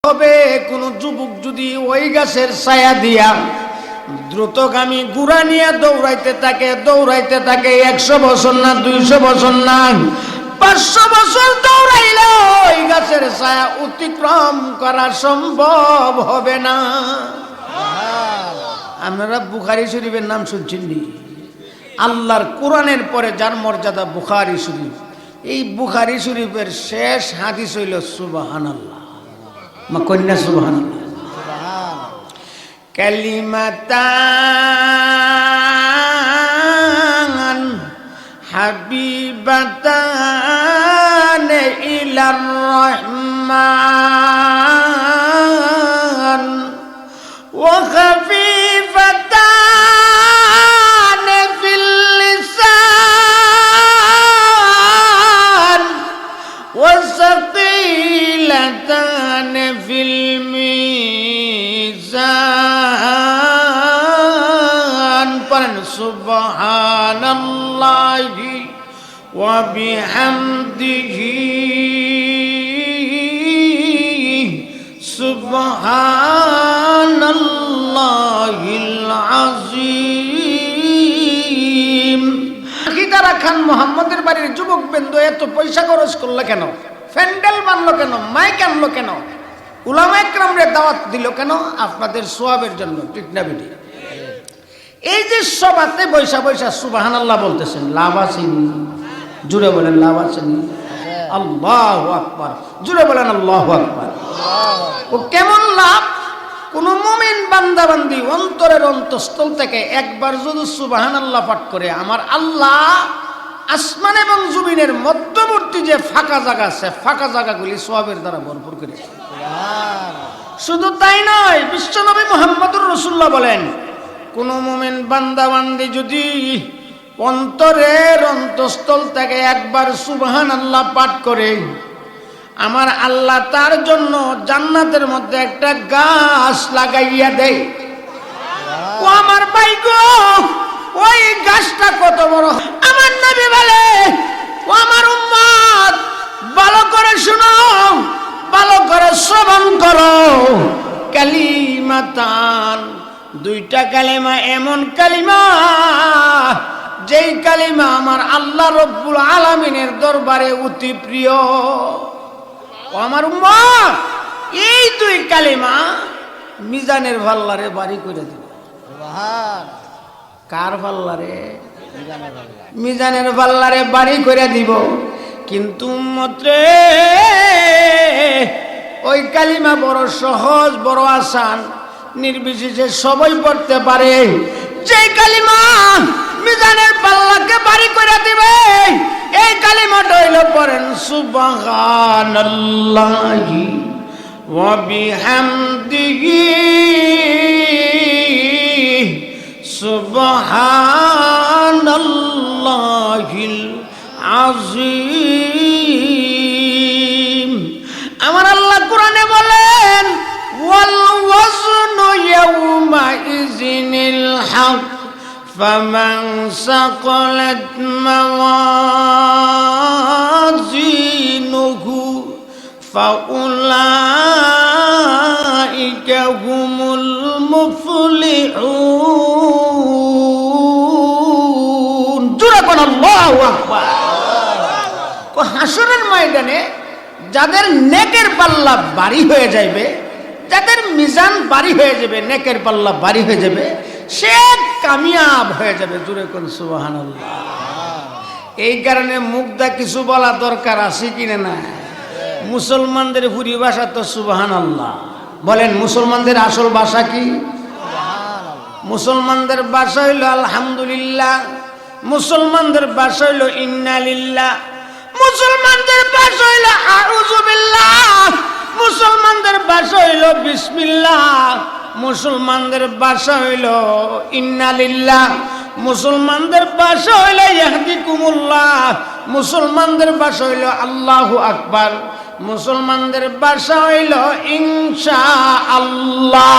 হবে কোন যুবক যদি ওই গাছের ছায়া দিয়া দ্রুতগামী গুড়া নিয়ে দৌড়াইতে থাকে 100 বছর না 200 বছর না 500 বছর দৌড়াইলে ওই গাছের ছায়া অতিক্রম করা সম্ভব হবে না। আপনারা বুখারী শরীফের নাম শুনছেন নি? আল্লাহর কোরআনের পরে যার মর্যাদা বুখারী শরীফ, এই বুখারী শরীফের শেষ হাদিস হইল সুবহানাল্লাহ। মা কন্যা সুবহানাল্লাহ। কালিমাতান হাবিবাতান ইলার রহমান ওয়া খাফিফাতান ফিল লিসান ওয়া সাকিলাতান ফিল মিজান। পড়েন সুবহানাল্লাহি ওয়া বিহামদিহি সুবহানাল্লাহিল আযীম। খিদারা খান মোহাম্মদের বাড়ির যুবক বৃন্দ এত পয়সা খরচ করলো কেন? প্যান্ডেল বানলো কেন? মাইক আনলো কেন? উলামা ইকরামরে দাওয়াত দিল কেন? আপনাদের সওয়াবের জন্য, ঠিক না বেটি? এই যে সবাতে বৈশা বৈশা সুবহানাল্লাহ বলতেছেন, লাভ আছে? জুড়ে বলেন লাভ আছে? আল্লাহু আকবার। জুড়ে বলেন আল্লাহু আকবার। ও কেমন লাভ? কোন মুমিন বান্দা বান্দি অন্তরের অন্তঃস্থল থেকে একবার যদি সুবহানাল্লাহ পাঠ করে, আমার আল্লাহ আসমান এবং জমিনের মধ্যবর্তী যে ফাঁকা জায়গা আছে, ফাঁকা জায়গাগুলি সওয়াবের দ্বারা ভরপুর করে। শুধু তাই নয়, বিশ্বনবী মুহাম্মদুর রাসূলুল্লাহ বলেন, কোন মুমিন বান্দা বান্দি যদি অন্তরের অন্তঃস্থল থেকে একবার সুবহানাল্লাহ পাঠ করে, আমার আল্লাহ তার জন্য জান্নাতের মধ্যে একটা গাছ লাগাইয়া দেয়। ও আমার ভাই গো, ওই গাছটা কত বড়! আমার নবী বলে, ও আমার উম্মত, ভালো করে শুনো, ভালো করে শ্রবণ করো। কালিমাতান, দুইটা কালিমা, এমন কালিমা যেই কালিমা আমার আল্লাহ রব্বুল আলামিনের দরবারে অতি প্রিয়। ও আমার উম্মত, এই দুই কালিমা মিজানের পাল্লারে বাড়ি করে দিব। কার পাল্লারে? মিজানের পাল্লারে বাড়ি করে দিব। কিন্তু উম্মতরে, ওই কালিমা বড় সহজ, বড় আসান, নির্বিশেষে সবাই পড়তে পারে। যে কালিমা মিজানের পাল্লাকে বাড়ি করে দিবে, এই কালিমাটা হইল, পড়েন সুবহানাল্লাহি ওয়া বিহামদিহি সুবহানাল্লাহিল আযীম। আমার আল্লাহ কোরআনে বলেন, ওয়াল ওয়াজনু ইয়াউমা ইযিনিল হক ফামান সাকালাত মাওয়াজিনুহু ফাউলাইকা হুমুল মুফলিহুন। জোরে কোন আল্লাহু আকবার। হাসরের ময়দানে যাদের নেকের পাল্লা ভারী হয়ে যাবে, যাদের মিজান ভারী হয়ে যাবে, নেকের পাল্লা ভারী হয়ে যাবে, সে কামিয়াব হয়ে যাবে। জোরে কোন সুবহানাল্লাহ। এই কারণে মুগ্ধা কিছু বলা দরকার আছে কিনা না? মুসলমানদের পরিভাষা তো সুবহানাল্লাহ। বলেন, মুসলমানদের আসল ভাষা কি? মুসলমানদের ভাষা হইল আলহামদুলিল্লাহ, মুসলমানদের ভাষা হইল ইন্না লিল্লাহ, মুসলমানদের ভাষা হইল আউযু বিল্লাহ, মুসলমানদের ভাষা হইল বিসমিল্লাহ, মুসলমানদের ভাষা হইল ইন্না লিল্লাহ, মুসলমানদের ভাষা হইল ইয়াহদিকুমুল্লাহ, মুসলমানদের ভাষা হইল আল্লাহু আকবার, মুসলমানদের ভাষা হইল ইনশাআল্লাহ।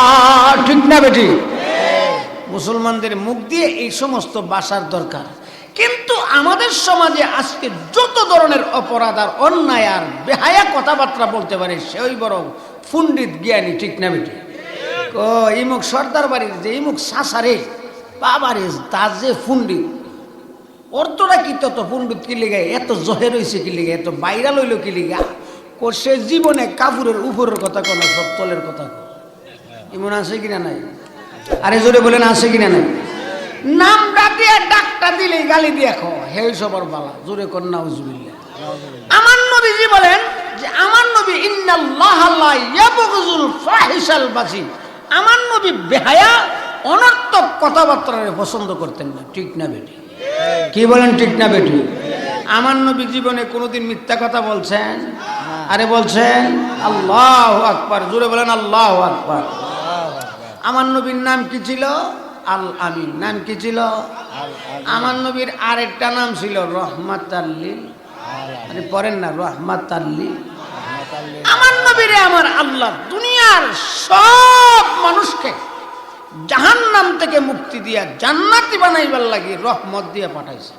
ঠিক না বেটি? মুসলমানদের মুখ দিয়ে এই সমস্ত ভাষার দরকার। কিন্তু আমাদের সমাজে আজকে যত ধরনের অপরাধ আর অন্যায় আর বেহায়া কথাবার্তা বলতে পারে, সেই বড় পণ্ডিত জ্ঞানী, ঠিক না বেটি? ও ইমুক সর্দার বাড়ির যে ইমুক সাসারে বাবারে তার যে পণ্ডিত, অর্থটা কি তত পণ্ডিত কি লিগা, এত জহের হয়েছে কি লিগা, এত বাইরা লইল কি লিগা, সে জীবনে কাপড়ের উপরের কথা কোনো সব তলের কথা এমন আছে কিনা নাই? আরে জোরে বলেন আছে কিনা নাই? নামটা দিয়ে ডাকটা দিলেই গালি দিয়ে খো হে সবার বালা, জোরে কর নাউজুবিল্লাহ। আমার নবীজি বলেন যে আমার নবী ইন্নাল্লাহ লা ইয়াবগুজুল ফাহিশাল বাযী, আমার নবী বেহায়া অনর্থক কথাবার্তা পছন্দ করতেন না, ঠিক না বেটি? কি বলেন ঠিক না বেটি? আমার নবী জীবনে কোনোদিন মিথ্যা কথা বলছেন? আরে বলছেন? আল্লাহু আকবার, জোরে বলেন আল্লাহু আকবার। আমার নবীর নাম কি ছিল? আল আমিন। নাম কি ছিল? আমার নবীর আরেকটা নাম ছিল রহমাতাল লিল, আরে পড়েন না রহমাতাল লিল। আমার নবীরে আমার আল্লাহ দুনিয়ার সব মানুষকে জাহান্নাম থেকে মুক্তি দিয়া জান্নাতি বানাইবার লাগি রহমত দিয়ে পাঠাইছে।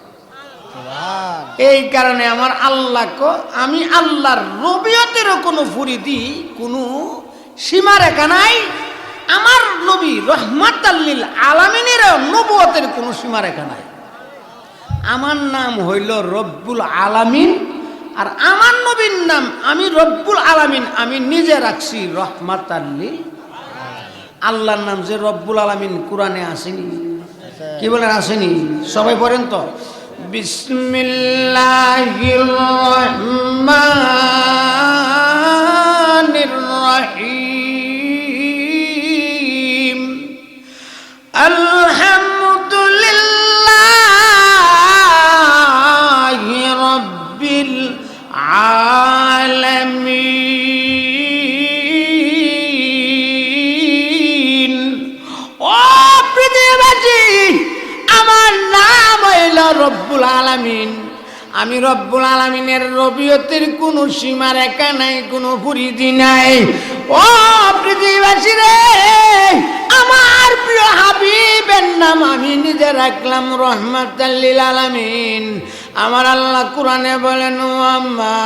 এই কারণে আমার আল্লাহকে আমি আল্লাহর রবিয়তেরও কোনো ফুরিদি কোনো সীমা রেখা নাই, আমার নবী রহমাতাল লিল আলামিনের নবুয়তের কোনো সীমা রেখা নাই। আমার নাম হইল রব্বুল আলামিন, আর আমার নবীর নাম আমি রব্বুল আলামিন আমি নিজে রাখছি রহমাতাল লিল। আল্লাহর নাম যে রব্বুল আলামিন কোরআনে আসেনি? কি বলেন আসেনি? সবাই পড়েন তো, বিসমিল্লাহির রহমানির রহিম, আলহামদুলিল্লাহি রাব্বিল আলামিন। ও পৃথিবীবাসী, আমার নাম হইল রব্বুল আলামিন। আমি রব্বুল আলামিনের রবিয়তের কোনো সীমা রেখা নাই, কোনো পরিধি নাই। ও পৃথিবীবাসী রে, আমার প্রিয় হাবিবের নাম আমি নিজে রাখলাম রহমাতাল লিল আলামিন। আমার আল্লাহ কোরআনে বলেন, ওয়ামা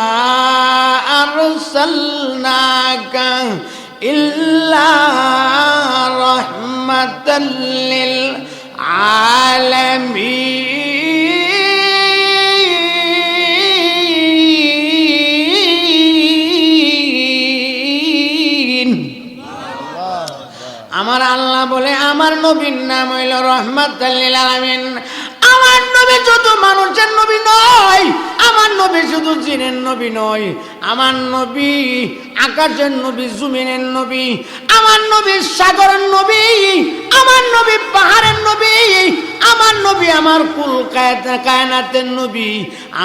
আরসালনাকা ইল্লা রাহমাতাল লিল আলামিন। আমার আল্লাহ বলে আমার নবীর নাম হইল রহমাতাল লিল আলামিন। আমার নবী শুধু মানুষের নবী নয়, আমার নবী শুধু জিনের নবী নয়, আমার নবী আকাশের নবী, জমিনের নবী, আমার নবী সাগরের নবী, আমার নবী পাহাড়ের নবী, আমার নবী আমার কুল কায়নাতের নবী,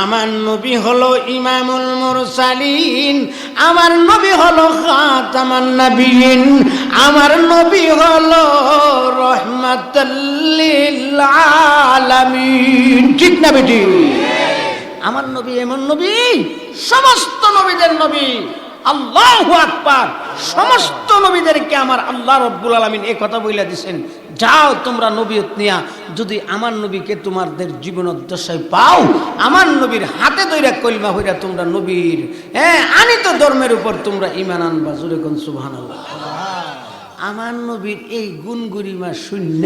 আমার নবী হলো ইমামুল মুরসালিন, আমার নবী হলো খাতামান নবিয়িন, আমার নবী হলো রহমাতাল লিল আলামিন। ঠিক না বেটি? আমার নবী এমন নবী, সমস্ত নবীদের নবী। আল্লাহু আকবার। সমস্ত নবীদেরকে আমার আল্লাহ রব্বুল আলামিন এই কথা বইলা দিয়েছেন, যাও তোমরা নবীয়ত নিয়া যদি আমার নবীকে তোমাদের জীবনোদ্দেশ্যে পাও, আমার নবীর হাতে ধইরা কলমা হইরা তোমরা নবীর আনিত ধর্মের উপর তোমরা ঈমান আনবা। জোরে কোন সুবহানাল্লাহ। আমার নবীর এই গুণগরিমা শূন্য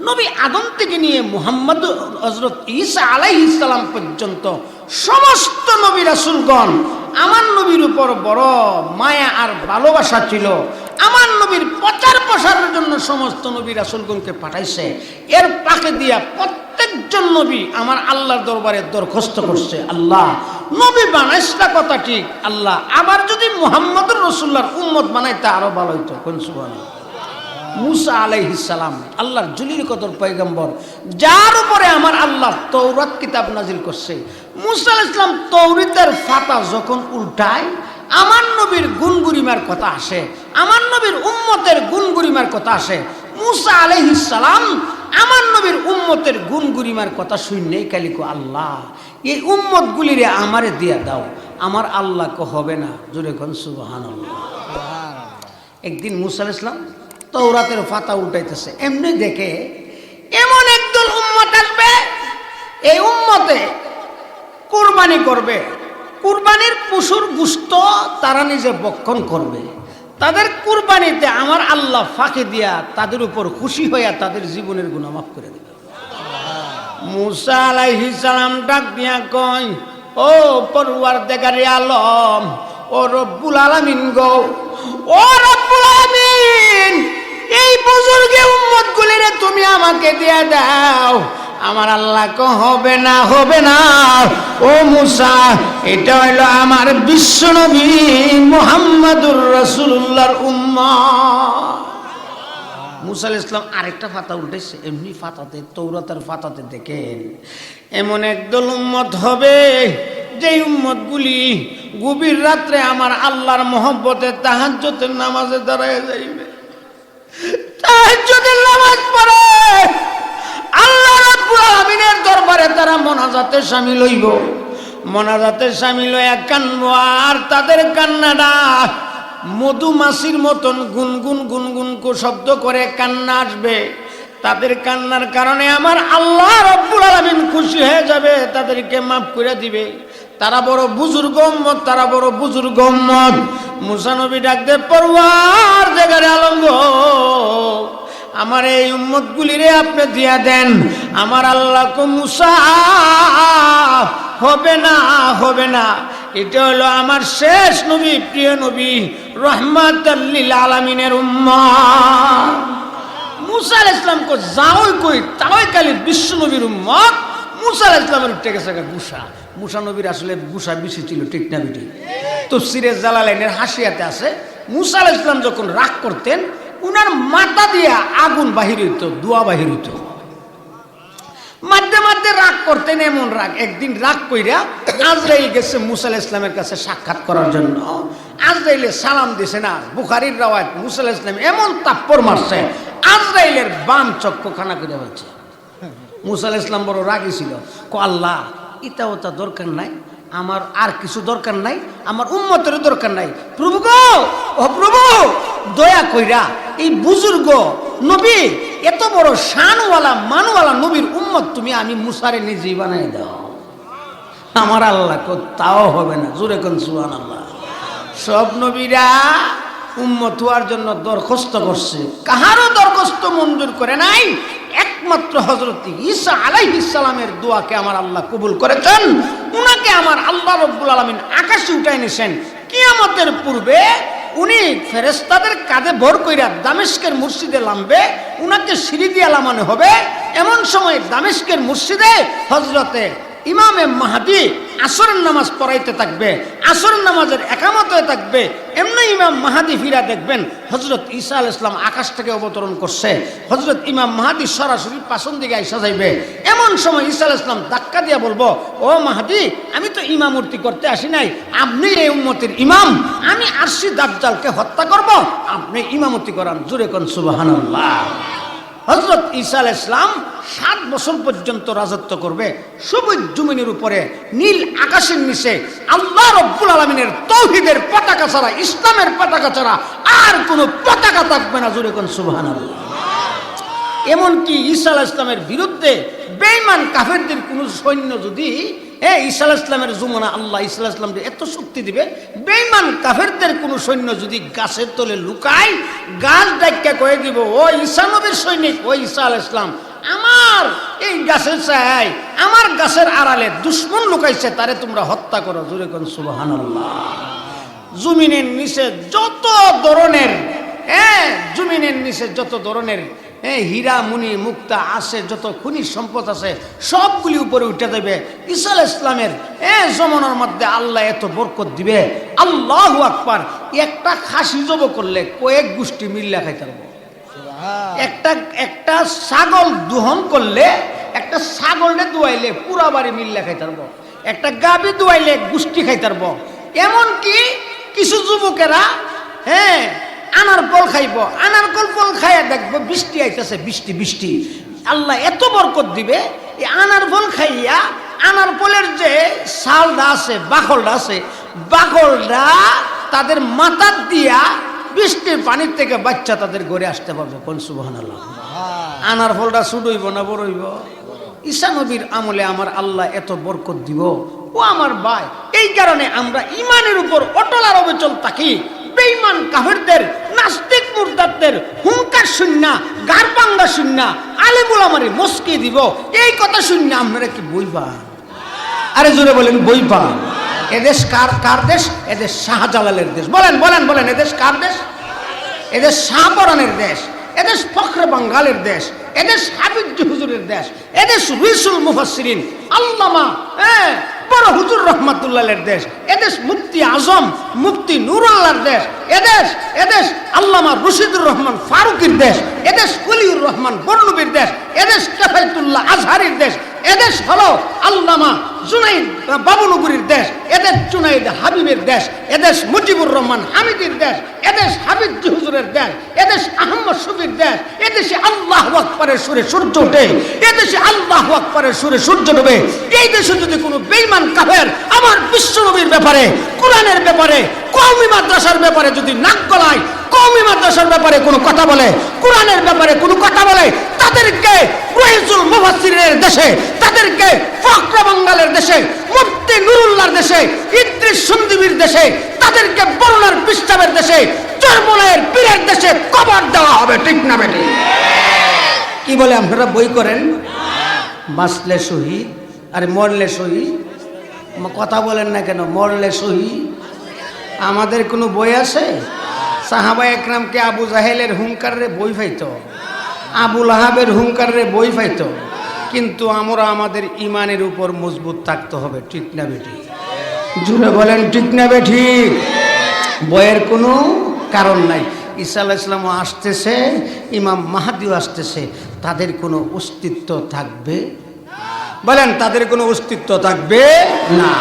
নবী আদম থেকে নিয়ে মুহাম্মদ হযরত ঈসা আলাইহিস সালাম পর্যন্ত সমস্ত নবী রাসূলগণ আমার নবীর উপর বড় মায়া আর ভালোবাসা ছিল। আমার নবীর প্রচার প্রসারের জন্য সমস্ত নবী রাসূলগণকে পাঠাইছে। এর পাকে দিয়া প্রত্যেকজন নবী আমার আল্লাহর দরবারে দরখাস্ত করছে, আল্লাহ নবী বানাইছটা কথা ঠিক, আল্লাহ আবার যদি মুহাম্মদুর রাসূলুল্লাহর উম্মত বানাইতে আরো ভালো হইতো। কোন সুবহানাল্লাহ। মুসা আলাইহিস সালাম আল্লাহর জলিল কদর পয়গম্বর, যার উপরে আমার আল্লাহ তৌরাত কিতাব নাজিল করছে। মুসা আলাইহিস সালাম তৌরাতের পাতা যখন উল্টায় আমার নবীর গুণগরিমার কথা আসে, আমার নবীর উম্মতের গুণগরিমার কথা আসে। মুসা আলাইহিস সালাম আমার নবীর উম্মতের গুণগরিমার কথা শুনলেই কালিকো আল্লাহ এই উম্মতগুলিরে আমারে দিয়া দাও। আমার আল্লাহ কো হবে না। জোরে কোন সুবহানাল্লাহ। একদিন মুসা আলাইহিস সালাম তৌরাতের পাতা উল্টাইতেছে, এমনি দেখে এমন একদল উম্মত আসবে, এই উম্মতে কুরবানি করবে, কুরবানির পশুর গোশত তারা নিজে ভক্ষণ করবে, তাদের কুরবানিতে আমার আল্লাহ ফাঁকে দিয়া তাদের উপর খুশি হইয়া তাদের জীবনের গুনাহ মাফ করে দিল। মুসা আলাইহিস সালাম ডাক দিয়া কয়, ও পরওয়ারদিগারে আলম, ও রব্বুল আলামিন গো, ও রব্বুল আলামিন, এই বুজুর্গে উম্মত গুলিরে তুমি আমাকে দিয়ে দাও। আমার আল্লাহ কো হবে না, হবে না। ও মুসা, এটা হলো আমার বিশ্ব নবী মুহাম্মাদুর রাসূলুল্লাহর উম্মত। মুসা আলাইহিস সালাম আরেকটা ফাতা উল্টেছে, এমনি ফাতাতে, তৌরাতের ফাতাতে দেখেন এমন একদল উম্মত হবে যে উম্মতগুলি গভীর রাত্রে আমার আল্লাহর মহব্বতে তাহাজ্জুদের নামাজে দাঁড়ায় যাইবে, তাহাজ্জুদের নামাজ পড়ে আল্লাহ রাব্বুল আলামিনের দরবারে তারা মোনাজাতে শামিল হইব। মোনাজাতে শামিল হয়ে কানবো, আর তাদের কান্নাটা মধুমাছির মতন গুনগুন গুনগুন শব্দ করে কান্না আসবে। তাদের কান্নার কারণে আমার আল্লাহ রাব্বুল আলামিন খুশি হয়ে যাবে, তাদেরকে মাফ করে দিবে। তারা বড় বুজুর্গ উম্মত, তারা বড় বুজুর্গ উম্মত। মুসা নবী ডাক দে, পরওয়ারদিগারে আলম গো, আমার এই উম্মত গুলিরে আপনি দিয়া দেন। আমার আল্লাহ কো মুসা হবে না, হবে না। এটা হলো আমার শেষ নবী, প্রিয় নবী, রহমাতাল লিল আলামিনের উম্মত। মুসা আলাইহিস সালাম কো যাওই কই, তাওই কালি বিশ্ব নবীর উম্মত। মুসা আলাইহিস সালামের টেকে থাকা গুসা, মুসা নবীর আসলে গুসা বেশি ছিল, ঠিক না বেটি? তাফসীরে জালালাইনের হাসিয়াতে আছে, মুসা আলাইহিস সালাম যখন রাগ করতেন উনার মাথা দিয়া আগুন বাহির হইত, দোয়া বাহির হইত। মাঝে মাঝে রাগ করতেন, এমন রাগ, একদিন রাগ কইরা আজরাইল গেছে মুসা আলাইহিস সালামের কাছে সাক্ষাৎ করার জন্য। আজরাইলে সালাম দিছে না, বুখারীর রাওয়ায়াত, মুসা আলাইহিস সালাম এমন তাপ্পর মারছে আজরাইলের বাম চক্ষু খানা করে বলছে। মুসা আলাইহিস সালাম বড় রাগী ছিল, কো আল্লাহ ইতা ওটা দরকার নাই, আমার আর কিছু দরকার নাই, আমার উম্মতের দরকার নাই। প্রভু গো, ও প্রভু, দয়া কইরা এই বুজুর্গ নবী, এত বড় শানওয়ালা মানওয়ালা নবীর উম্মত তুমি আমি মুসারে নিজেই বানাই দাও। আমার আল্লাহ কো তাও হবে না, জোরে কোন সুবহানাল্লাহ। সব নবীরা উম্মত হওয়ার জন্য দরখাস্ত করছে, কাহারও দরখাস্ত মঞ্জুর করে নাই, একমাত্র হযরত ঈসা আলাইহিস সালামের দোয়াকে আমার আল্লাহ কবুল করেছেন। উনাকে আমার আল্লাহ রাব্বুল আলামিন আকাশে উঠাই নিয়েছেন। কিয়ামতের পূর্বে উনি ফেরেশতাদের কাঁধে ভর কইরা দামেস্কের মসজিদে নামবে, উনাকে সিঁড়ি দিয়ে নামানো হবে। এমন সময় দামেস্কের মসজিদে হযরতে ইমামে মাহদী আসরের নামাজ পড়াইতে থাকবে, আসরের নামাজের একামত হয়ে থাকবে। এমনি ইমাম মাহদী ফিরা দেখবেন হযরত ঈসা আলাইহিস সালাম আকাশ থেকে অবতরণ করছে। হযরত ইমাম মাহদী সরাসরি পাছন দিকে আইসা যাইবে। এমন সময় ঈসা আলাইহিস সালাম ধাক্কা দিয়া বলবো, ও মাহদী, আমি তো ইমামতি করতে আসি নাই, আপনি এই উম্মতের ইমাম, আমি আরশি দাজ্জালকে হত্যা করব, আপনি ইমামতি করান। জোরে কোন সুবহানাল্লাহ। হযরত ঈসা আলাইহিস সালাম 7 বছর পর্যন্ত রাজত্ব করবে সবুজ জমিনের উপরে, নীল আকাশের নিচে। আল্লাহ রাব্বুল আলামিনের তাওহীদের পতাকা ছাড়া, ইসলামের পতাকা ছাড়া আর কোনো পতাকা থাকবে না। জোরে কোন সুবহানাল্লাহ। এমনকি ঈসা আলাইহিস সালামের বিরুদ্ধে বেঈমান কাফেরদের কোন সৈন্য যদি ঈসা আলাইহিস সালামের জমানা আল্লাহ ঈসা আলাইহিস সালামকে এত শক্তি দিবে, বেঈমান কাফেরদের কোন সৈন্য যদি গাছের তলে লুকায়, গাছ ডাইক্কা কয়ে দিব, ও ঈসা নবীর সৈনিক, ও ঈসা আলাইহিস সালাম, আমার এই গাছের ছায়ায়, আমার গাছের আড়ালে দুশমন লুকাইছে, তারে তোমরা হত্যা করো। জোরে কোন সুবহানাল্লাহ। জমিনের নিচে যত ধরনের জমিনের নিচে যত ধরনের হীরা মুনি মুক্তা আছে, যত খনিজ সম্পদ আছে, সবগুলি উপরে উঠে দেবে। ঈসা আলাইহিস সালামের জমানার মধ্যে আল্লাহ এত বরকত দিবে, আল্লাহু আকবার। একটা খাসি জব করলে কয়েক গোষ্ঠী মিল্লা খাইতে পারবো। একটা ছাগল দহন করলে, একটা ছাগলটা দুয়াইলে পুরা বাড়ি মিল্লা খাইতে পারবো। একটা গাভী দুয়াইলে গোষ্ঠী খাইতে পারবো। এমনকি কিছু যুবকেরা আনার ফল খাইব, আনার ফল খাইয়া দেখবো বৃষ্টি আইতেছে, বৃষ্টি বৃষ্টি। আল্লাহ এত বরকত দিবে, এই আনার ফল খাইয়া আনার ফলের যে ছালটা আছে, বাকলটা আছে, বাকলটা তাদের মাথার দিয়া বৃষ্টির পানির থেকে বাচ্চা তাদের ঘরে আসতে পারবে। কোন সুবহানাল্লাহ। আনার ফলটা ছোট হইব না বড় হইব? ঈসা নবীর আমলে আমার আল্লাহ এত বরকত দিব। ও আমার ভাই, এই কারণে আমরা ইমানের উপর অটল আর অবিচল থাকি। বেঈমান কাফেরদের নাস্তিক মুরতাদদের হুঙ্কার শুননা গারবাঙ্গা শুননা আলেম উলামারে মস্কে দিব এই কথা শুননা আপনারা কি বইবা? আরে জোরে বলেন বইবা? এদেশ কার দেশ? এদেশ শাহজালালের দেশ। বলেন বলেন বলেন, এদেশ কার দেশ? এদেশ শাহপরানের দেশ, এদেশ ফখরে বাঙ্গালের দেশ, এদেশ হাবিব হুজুরের দেশ, এদেশ রুইসুল মুফাসসিরিন আল্লামা বড় হুজুর রহমাতুল্লাহের দেশ, এদেশ মুফতি আজম মুফতি নুরুল্লাহর দেশ, এদেশ আল্লামা রশিদুর রহমান ফারুকীর দেশ, এদেশ ওলিউর রহমান বরনবীর দেশ, এদেশ কাফায়েতুল্লাহ আজহারির দেশ, এদেশ হলো আল্লামা জুনাইদ বাবুনগরীর দেশ, এদেশ জুনাইদ হাবিবের দেশ, এদেশ মুজিবুর রহমান হামিদের দেশ, এদেশ হাবিব হুজুরের দেশ, এদেশ আহমদ শফির দেশ। এদেশে আল্লাহু আকবারের সুরে সূর্য ওঠে, এদেশে আল্লাহু আকবারের সুরে সূর্য ডোবে। এই দেশে যদি কোনো বেঈমান কাফের আমার বিশ্বনবীর ব্যাপারে, কোরআনের ব্যাপারে, কওমি মাদ্রাসার ব্যাপারে যদি নাক গলায়, কওমি মাদ্রাসার ব্যাপারে কোনো কথা বলে, কোরআনের ব্যাপারে কোনো কথা বলে, তাদেরকে রুইসুল মুফাসসিরিনের দেশে, তাদেরকে ফখরে বাঙ্গালের দেশে, মুফতি নুরুল্লাহর দেশে, ইদ্রিস সন্দীপের দেশে, তাদেরকে বরুণার পিস্তাবের দেশে, চরমোনাইয়ের পীরের দেশে কবর দেওয়া হবে। ঠিক না বেটি? কি বলে আপনারা বই করেন? বাঁচলে শহীদ, আরে মরলে শহীদ। কথা বলেন না কেন? মরলে শহীদ। আমাদের কোনো বই আছে? সাহাবা একরামকে আবু জাহেলের হুঙ্কারে বই পাইতো, আবু লাহাবের হুঙ্কারে বই পাইতো, কিন্তু আমরা আমাদের ইমানের উপর মজবুত থাকতে হবে। ঠিক না বেটি? জুড়ে বলেন ঠিক না বেটি? বইয়ের কোনো কারণ নাই। ঈসা আলাইহিস সালামও আসতেছে, ইমাম মাহদিও আসতেছে, তাদের কোনো অস্তিত্ব থাকবে? বলেন, তাদের কোনো অস্তিত্ব থাকবে না।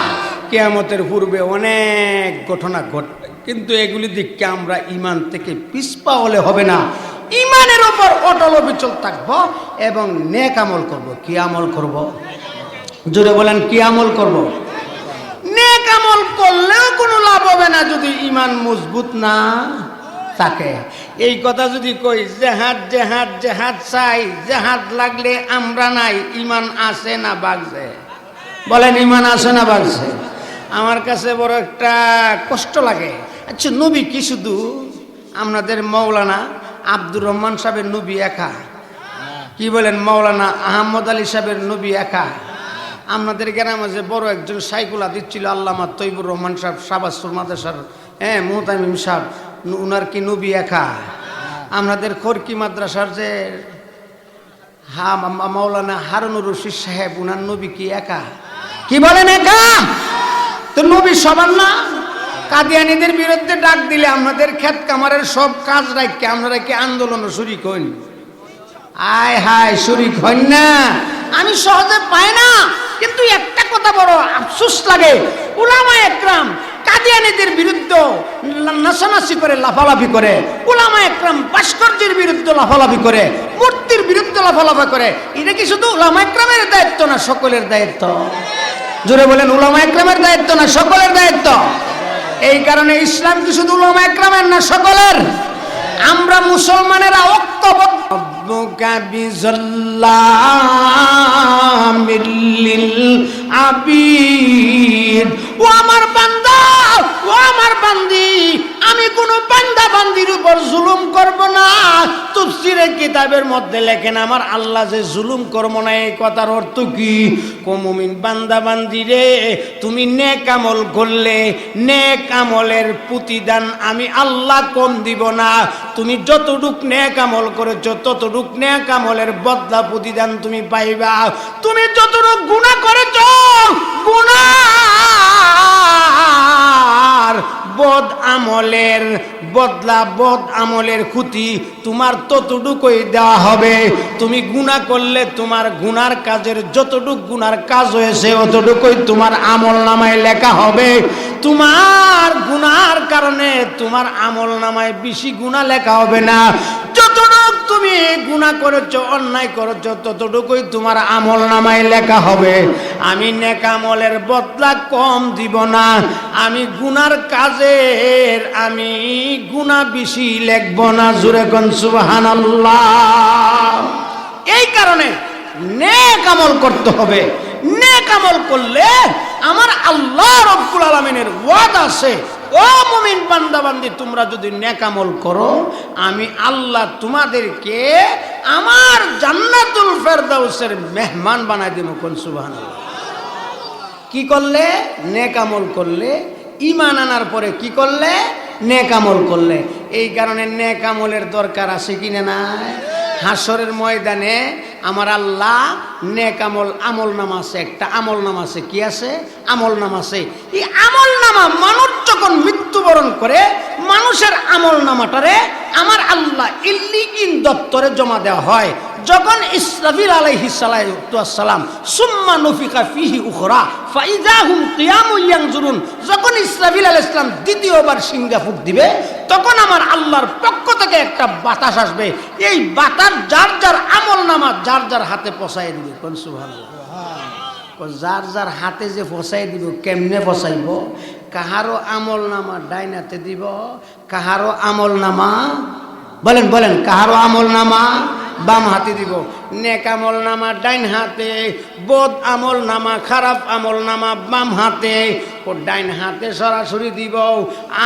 কিয়ামতের পূর্বে অনেক ঘটনা ঘটবে, কিন্তু এগুলি দেখে আমরা ইমান থেকে পিছপা হলে হবে না। ইমানের উপর অটল অবিচল থাকবো এবং নেক আমল করব। কি আমল করব? জোরে বলেন, কি আমল করব? নেক আমল করলেও কোনো লাভ হবে না যদি ইমান মজবুত না থাকে। এই কথা যদি কই জেহাদ জেহাদ জেহাদ চাই, জেহাদ লাগলে আমরা নাই, ইমান আছে না বাগছে? বলেন, ইমান আছে না বাগছে? আমার কাছে বড় একটা কষ্ট লাগে। আচ্ছা, নবী কি শুধু আপনাদের মৌলানা আব্দুর রহমান সাহেবের নবী একা? কি বলেন? মৌলানা আহমদ আলী সাহেবের নবী একা? আপনাদের গ্রামে যে বড় একজন সাইকুলা দিচ্ছিল আল্লামা তৈবুর রহমান সাহেব, শাহবাজপুর মাদ্রাসার মুহতামিম সাহেব, উনার কি নবী একা? আপনাদের খরকি মাদ্রাসার যে মৌলানা হারুনুর রশিদ সাহেব, উনার নবী কি একা? কি বলেন, একা? তো নবী সবার না? কাদিয়ানীদের বিরুদ্ধে ডাক দিলে আমাদের ক্ষেত কামারের সব কাজ রাখকে আপনারা কি আন্দোলন শরিক হইন? আয় হায়, শরিক হইন না? আমি সহজে পাই না, কিন্তু একটা কথা বড় আফসোস লাগে, উলামা একরাম কাদিয়ানীদের বিরুদ্ধে নাচানাচি করে, লাফালাফি করে, উলামা একরাম ভাস্কর্যের বিরুদ্ধে লাফালাফি করে, মূর্তির বিরুদ্ধে লাফালাফি করে। এটা কি শুধু উলামা একরামের দায়িত্ব না সকলের দায়িত্ব? জোরে বলেন, উলামা একরামের দায়িত্ব না সকলের দায়িত্ব? এই কারণে ইসলাম কি শুধু উলামা একরামের না সকলের? আমরা মুসলমানেরা ঐক্যবদ্ধ। ও আমার বান্দা, ও আমার বান্দি, আমি কোন বান্দা বান্দির উপর জুলুম করব না। তাফসীরের কিতাবের মধ্যে লেখেন, আমার আল্লাহ যে জুলুম করব না, এই কথার অর্থ কি? মুমিন বান্দা বান্দি রে, তুমি নেক আমল করলে নেক আমলের প্রতিদান আমি আল্লাহ কম দিব না। তুমি যতটুক নেক আমল করেছো ততটুক নেক আমলের বদলা প্রতিদান তুমি পাইবা। তুমি যতটুক গুনাহ করেছো, গুনার বদ আমলের বদলা, বদ আমলের ক্ষতি তোমার ততটুকুই দেওয়া হবে। তুমি গুনাহ করলে তোমার গুনার কাজের যতটুক গুনার কাজ হয়েছে অতটুকুই তোমার আমল নামায় লেখা হবে। তোমার গুনার কারণে তোমার আমল নামায় বেশি গুনাহ লেখা হবে না। যতটুক তুমি গুনাহ করেছো, অন্যায় করেছো, ততটুকুই তোমার আমল নামায় লেখা হবে। আমি নেক আমলের বদলা কম দিব না, আমি গুনার কাজের আমি গুনাহ বেশি লিখব না। জোরে কোন সুবহানাল্লাহ। এই কারণে নেক আমল করতে হবে। নেক আমল করলে আমার আল্লাহ রাব্বুল আলামিনের ওয়াদা আছে, ও মুমিন বান্দা বান্দি, তোমরা যদি নেক আমল করো আমি আল্লাহ তোমাদেরকে আমার জান্নাতুল ফেরদাউসের মেহমান বানায় দেব। কোন সুবহানাল্লাহ। কি করলে? নেক আমল করলে। ঈমান আনার পরে কি করলে? নেক আমল করলে। এই কারণে নেক আমলের দরকার আছে কিনা নাই? হাসরের ময়দানে আমার আল্লাহ নেক আমল নামা আছে, একটা আমল নামা আছে। কি আছে? আমল নামা আছে। এই আমল নামা মানুষ যখন মৃত্যুবরণ করে মানুষের আমল নামাটারে আমার আল্লাহ ইল্লিগিন দপ্তরে জমা দেওয়া হয়। যখন ইসরাফিল আলাইহিস সালাম সুম্মা নুফিকা ফিহি উখরা ফাইযা হুম কিয়ামুন ইয়ানজুরুন, যখন ইসরাফিল আলাইহিস সালাম দ্বিতীয়বার সিংহা ফুঁক দিবে তখন আমার আল্লাহর পক্ষ থেকে একটা বাতাস আসবে। এই বাতাস যার যার আমল নামা যার যার হাতে পৌঁছায় দিবে। কোন সুবহানাল্লাহ। যার যার হাতে যে পৌঁছায় দিব, কেমনে পৌঁছাইব? কাহারও আমল নামা ডাইন হাতে দিব, কাহারও আমল নামা বলেন বলেন কাহারও আমল নামা বাম হাতে দিব। নেক আমল নামা ডাইন হাতে, বদ আমল নামা খারাপ আমল নামা বাম হাতে। ও ডাইন হাতে সরাসরি দিব।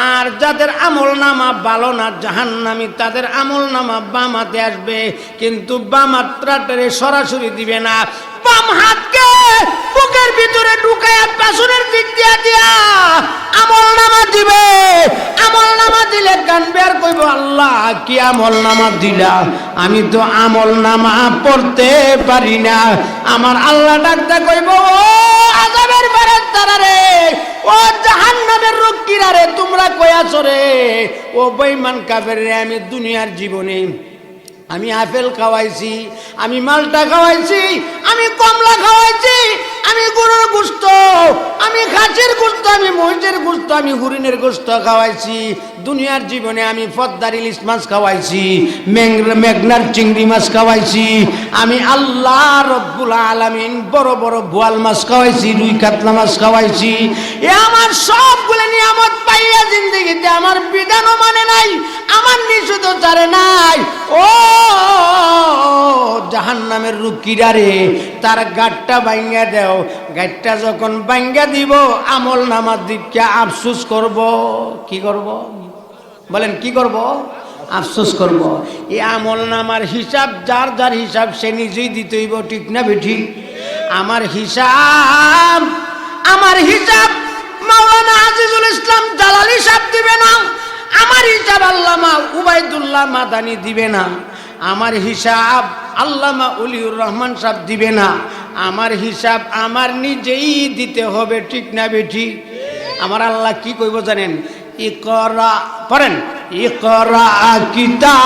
আর যাদের আমল নামা ভালো না জাহান্নামী তাদের আমল নামা বাম হাতে আসবে, কিন্তু বাম হাতটারে সরাসরি দিবে না। বাম হাতকে বুকের ভিতরে ঢুকায়া পেছনের দিক দিয়া দিয়া আমল নামা দিবে। আমল নামা দিলে কানবে আর কইব, আল্লাহ কি আমল নামা দিলা, আমি তো আমল নামা পড়তে পারি না। আমার আল্লাহ ডাকতে কইব, ও আযাবের ফেরেশতারা রে, ও জাহান্নামের রক্ষীরা রে, তোমরা কই আছো রে? ও বেঈমান কাফের রে, আমি দুনিয়ার জীবনে আমি আপেল খাওয়াইছি, আমি মালটা খাওয়াইছি, আমি কমলা খাওয়াইছি, আমি গরুর গোশত, আমি খাসির গোশত, আমি মহিষের গোশত, আমি হরিণের গোশত খাওয়াইছি। দুনিয়ার জীবনে আমি পদ্মার ইলিশ মাছ খাওয়াইছি, মেঘনার চিংড়ি মাছ খাওয়াইছি, আমি আল্লাহ রব্বুল আলামিন বড় বড় বোয়াল মাছ খাওয়াইছি, রুই কাতলা মাছ খাওয়াইছি। এ আমার সবগুলো নিয়ামত পাইয়া জিন্দেগিতে আমার বিধানও মানে নাই, আমার নিষেধ ছাড়ে নাই। ও জাহান্নামের রুকিরা রে, তার গাটটা ভাঙ্গা দেও। গাটটা যখন ভাঙ্গা দিব আমল নামার দিককে আফসোস করব। কি করব বলেন? কি করব? আফসোস করব। এই আমল নামার হিসাব যার যার হিসাব সে নিজেই দিতে হইব। ঠিক না বেঠিক? আমার হিসাব মাওলানা আজিজুল ইসলাম জালালি সাহেব দিবে না, আমার হিসাব আল্লামা উবাইদুল্লাহ মাদানি দিবে না, আমার হিসাব আল্লামা উলিউর রহমান সাহেব দিবে না, আমার হিসাব আমার নিজেই দিতে হবে। ঠিক না বেঠিক? আমার আল্লাহ কি কইব জানেন? ইকরা পড়েন, ইকরা কিতাবাক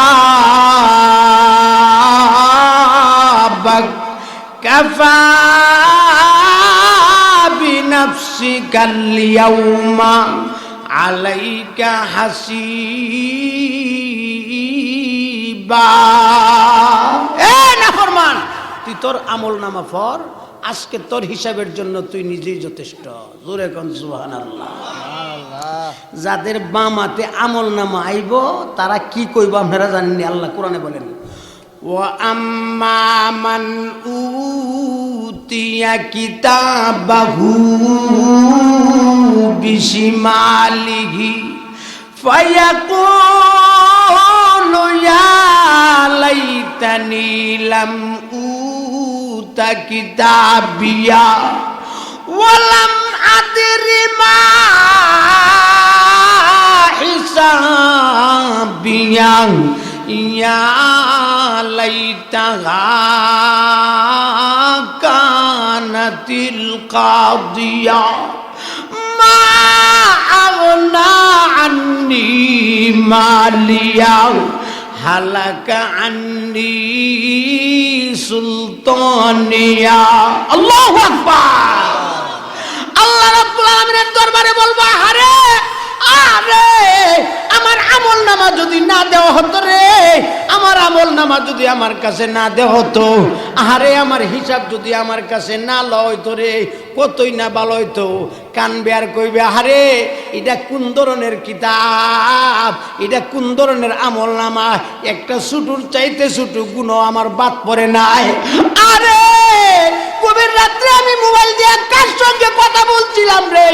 কাফা বিনাফসিকাল ইয়াউমা আলাইকা হাসিবা। এ নাফরমান, তুই তোর আমল নামা ফর, আজকে তোর হিসাবের জন্য তুই নিজেই যথেষ্ট। জোরে কোন সুবহানাল্লাহ। যাদের বাম হাতে আমল নামা আইব তারা কি কইব আপনারা জানেন? আল্লাহ কোরআনে বলেন, ওয়া আম্মা মান উতিয়া কিতাবাহু বিশিমালিহি ফায়াকুলু ইয়া লাইতানি লাম উতা কিতাবিয়া ওয়া লাম আদরি মা হিসাবিয়া ইয়া লাইতাহা কানাতিল কাদিয়া মা আগনা আন্নি মালিয়া হালাকা আন্নি সুলতানিয়া। আল্লাহু আকবার। আল্লাহ রাব্বুল আলামিনের দরবারে বলবো, আরে আরে আমার আমল নামা যদি না দেওয়া হতো রে, আমার আমল নামা যদি আমার কাছে না দেওয়া হতো, আরে আমার হিসাব যদি আমার কাছে না লইতো রে, কতই না ভালো হইতো। কানবে আর কইবে, আরে এটা কোন ধরনের কিতাব, এটা কোন ধরনের আমল নামা, একটা ছুটুর চাইতে ছুটু গুণ আমার বাদ পড়ে নাই। আরে গভীর রাত্রে আমি মোবাইল দিয়ে কার সঙ্গে কথা বলছিলাম রে,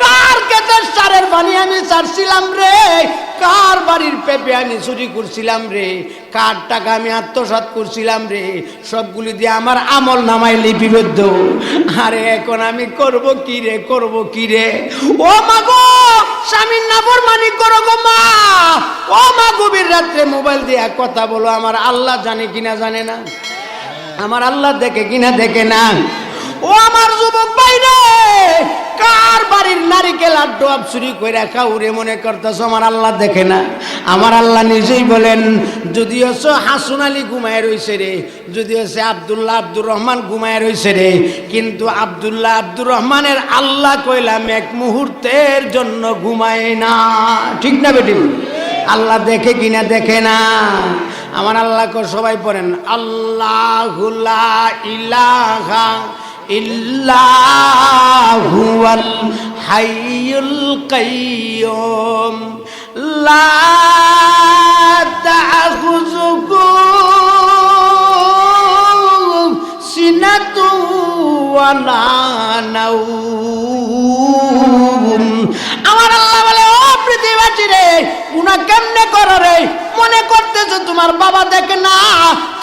কার ক্ষেতের সারের পানি আমি ছাড়ছিলাম রে, কার বাড়ির পেঁপে আমি চুরি করছিলাম রে, কার টাকা আমি আত্মসাৎ করছিলাম রে, সবগুলি দিয়ে আমার আমল নামায় লিপিবদ্ধ। আরে এখন আমি করব কি রে, করব কি রে? ও মা গো, স্বামীর নাফরমানি করো গো মা। ও মা, গভীর রাত্রে মোবাইল দিয়ে কথা বলো, আমার আল্লাহ জানে কিনা জানে না, আমার আল্লাহ দেখে কিনা দেখে না। ও আমার যুবক ভাইরে, কার বাড়ির নারিকেল আর ডোব চুরি করে খাউরে মনে করতেছ আমার আল্লাহ দেখে না? আমার আল্লাহ নিজেই বলেন, যদিও হাসুন আলী ঘুমায় রইছে রে, যদিও সে আব্দুল্লাহ আব্দুর রহমান ঘুমায় রইছে রে, কিন্তু আব্দুল্লাহ আব্দুর রহমানের আল্লাহ কইলাম এক মুহূর্তের জন্য ঘুমায় না। ঠিক না বেটি? আল্লাহ দেখে কিনা দেখে না? আমার আল্লাহ কো সবাই পড়েন, আল্লাহু লা ইলাহা ইল্লাহু ওয়াল হাইয়ুল কাইয়্যুম লা তা'খুযুহু সিনাতুন ওয়া লা নাওম। আমার আল্লাহ বলে, ও পৃথিবীবাসী রে, গুনাহ কেমনে করো রে? মনে করতেছো তোমার বাবা দেখে না,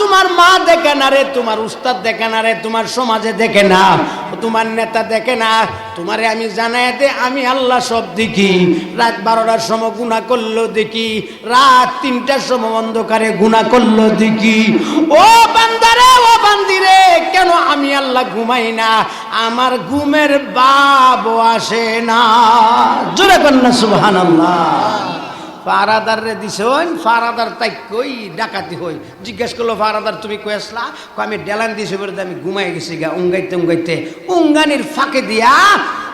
তোমার মা দেখে না রে, তোমার উস্তাদ দেখে না রে, তোমার সমাজে দেখে না, তোমার নেতা দেখে না। তোমারে আমি জানাই দে, আমি আল্লাহ সব দেখি। রাত 12টার সময় গুনাহ করলো দেখি, রাত 3টার সময় অন্ধকারে গুনাহ করলো দেখি। ও বান্দারে, ও বান্দিরে, কেন আমি আল্লাহ ঘুমাই না? আমার ঘুমের বাবও আসে না। জোরে কন্যা সুবহানাল্লাহ। ফারাদার রে দিছেন, ফারাদার তাই কই ডাকাতি হই। জিজ্ঞেস করলো, ফারাদার তুমি কই আসলা? আমি ডেলান দিয়েছি বলে আমি ঘুমাই গেছি গা, উঙ্গাইতে উঙ্গাইতে উঙ্গানির ফাঁকে দিয়া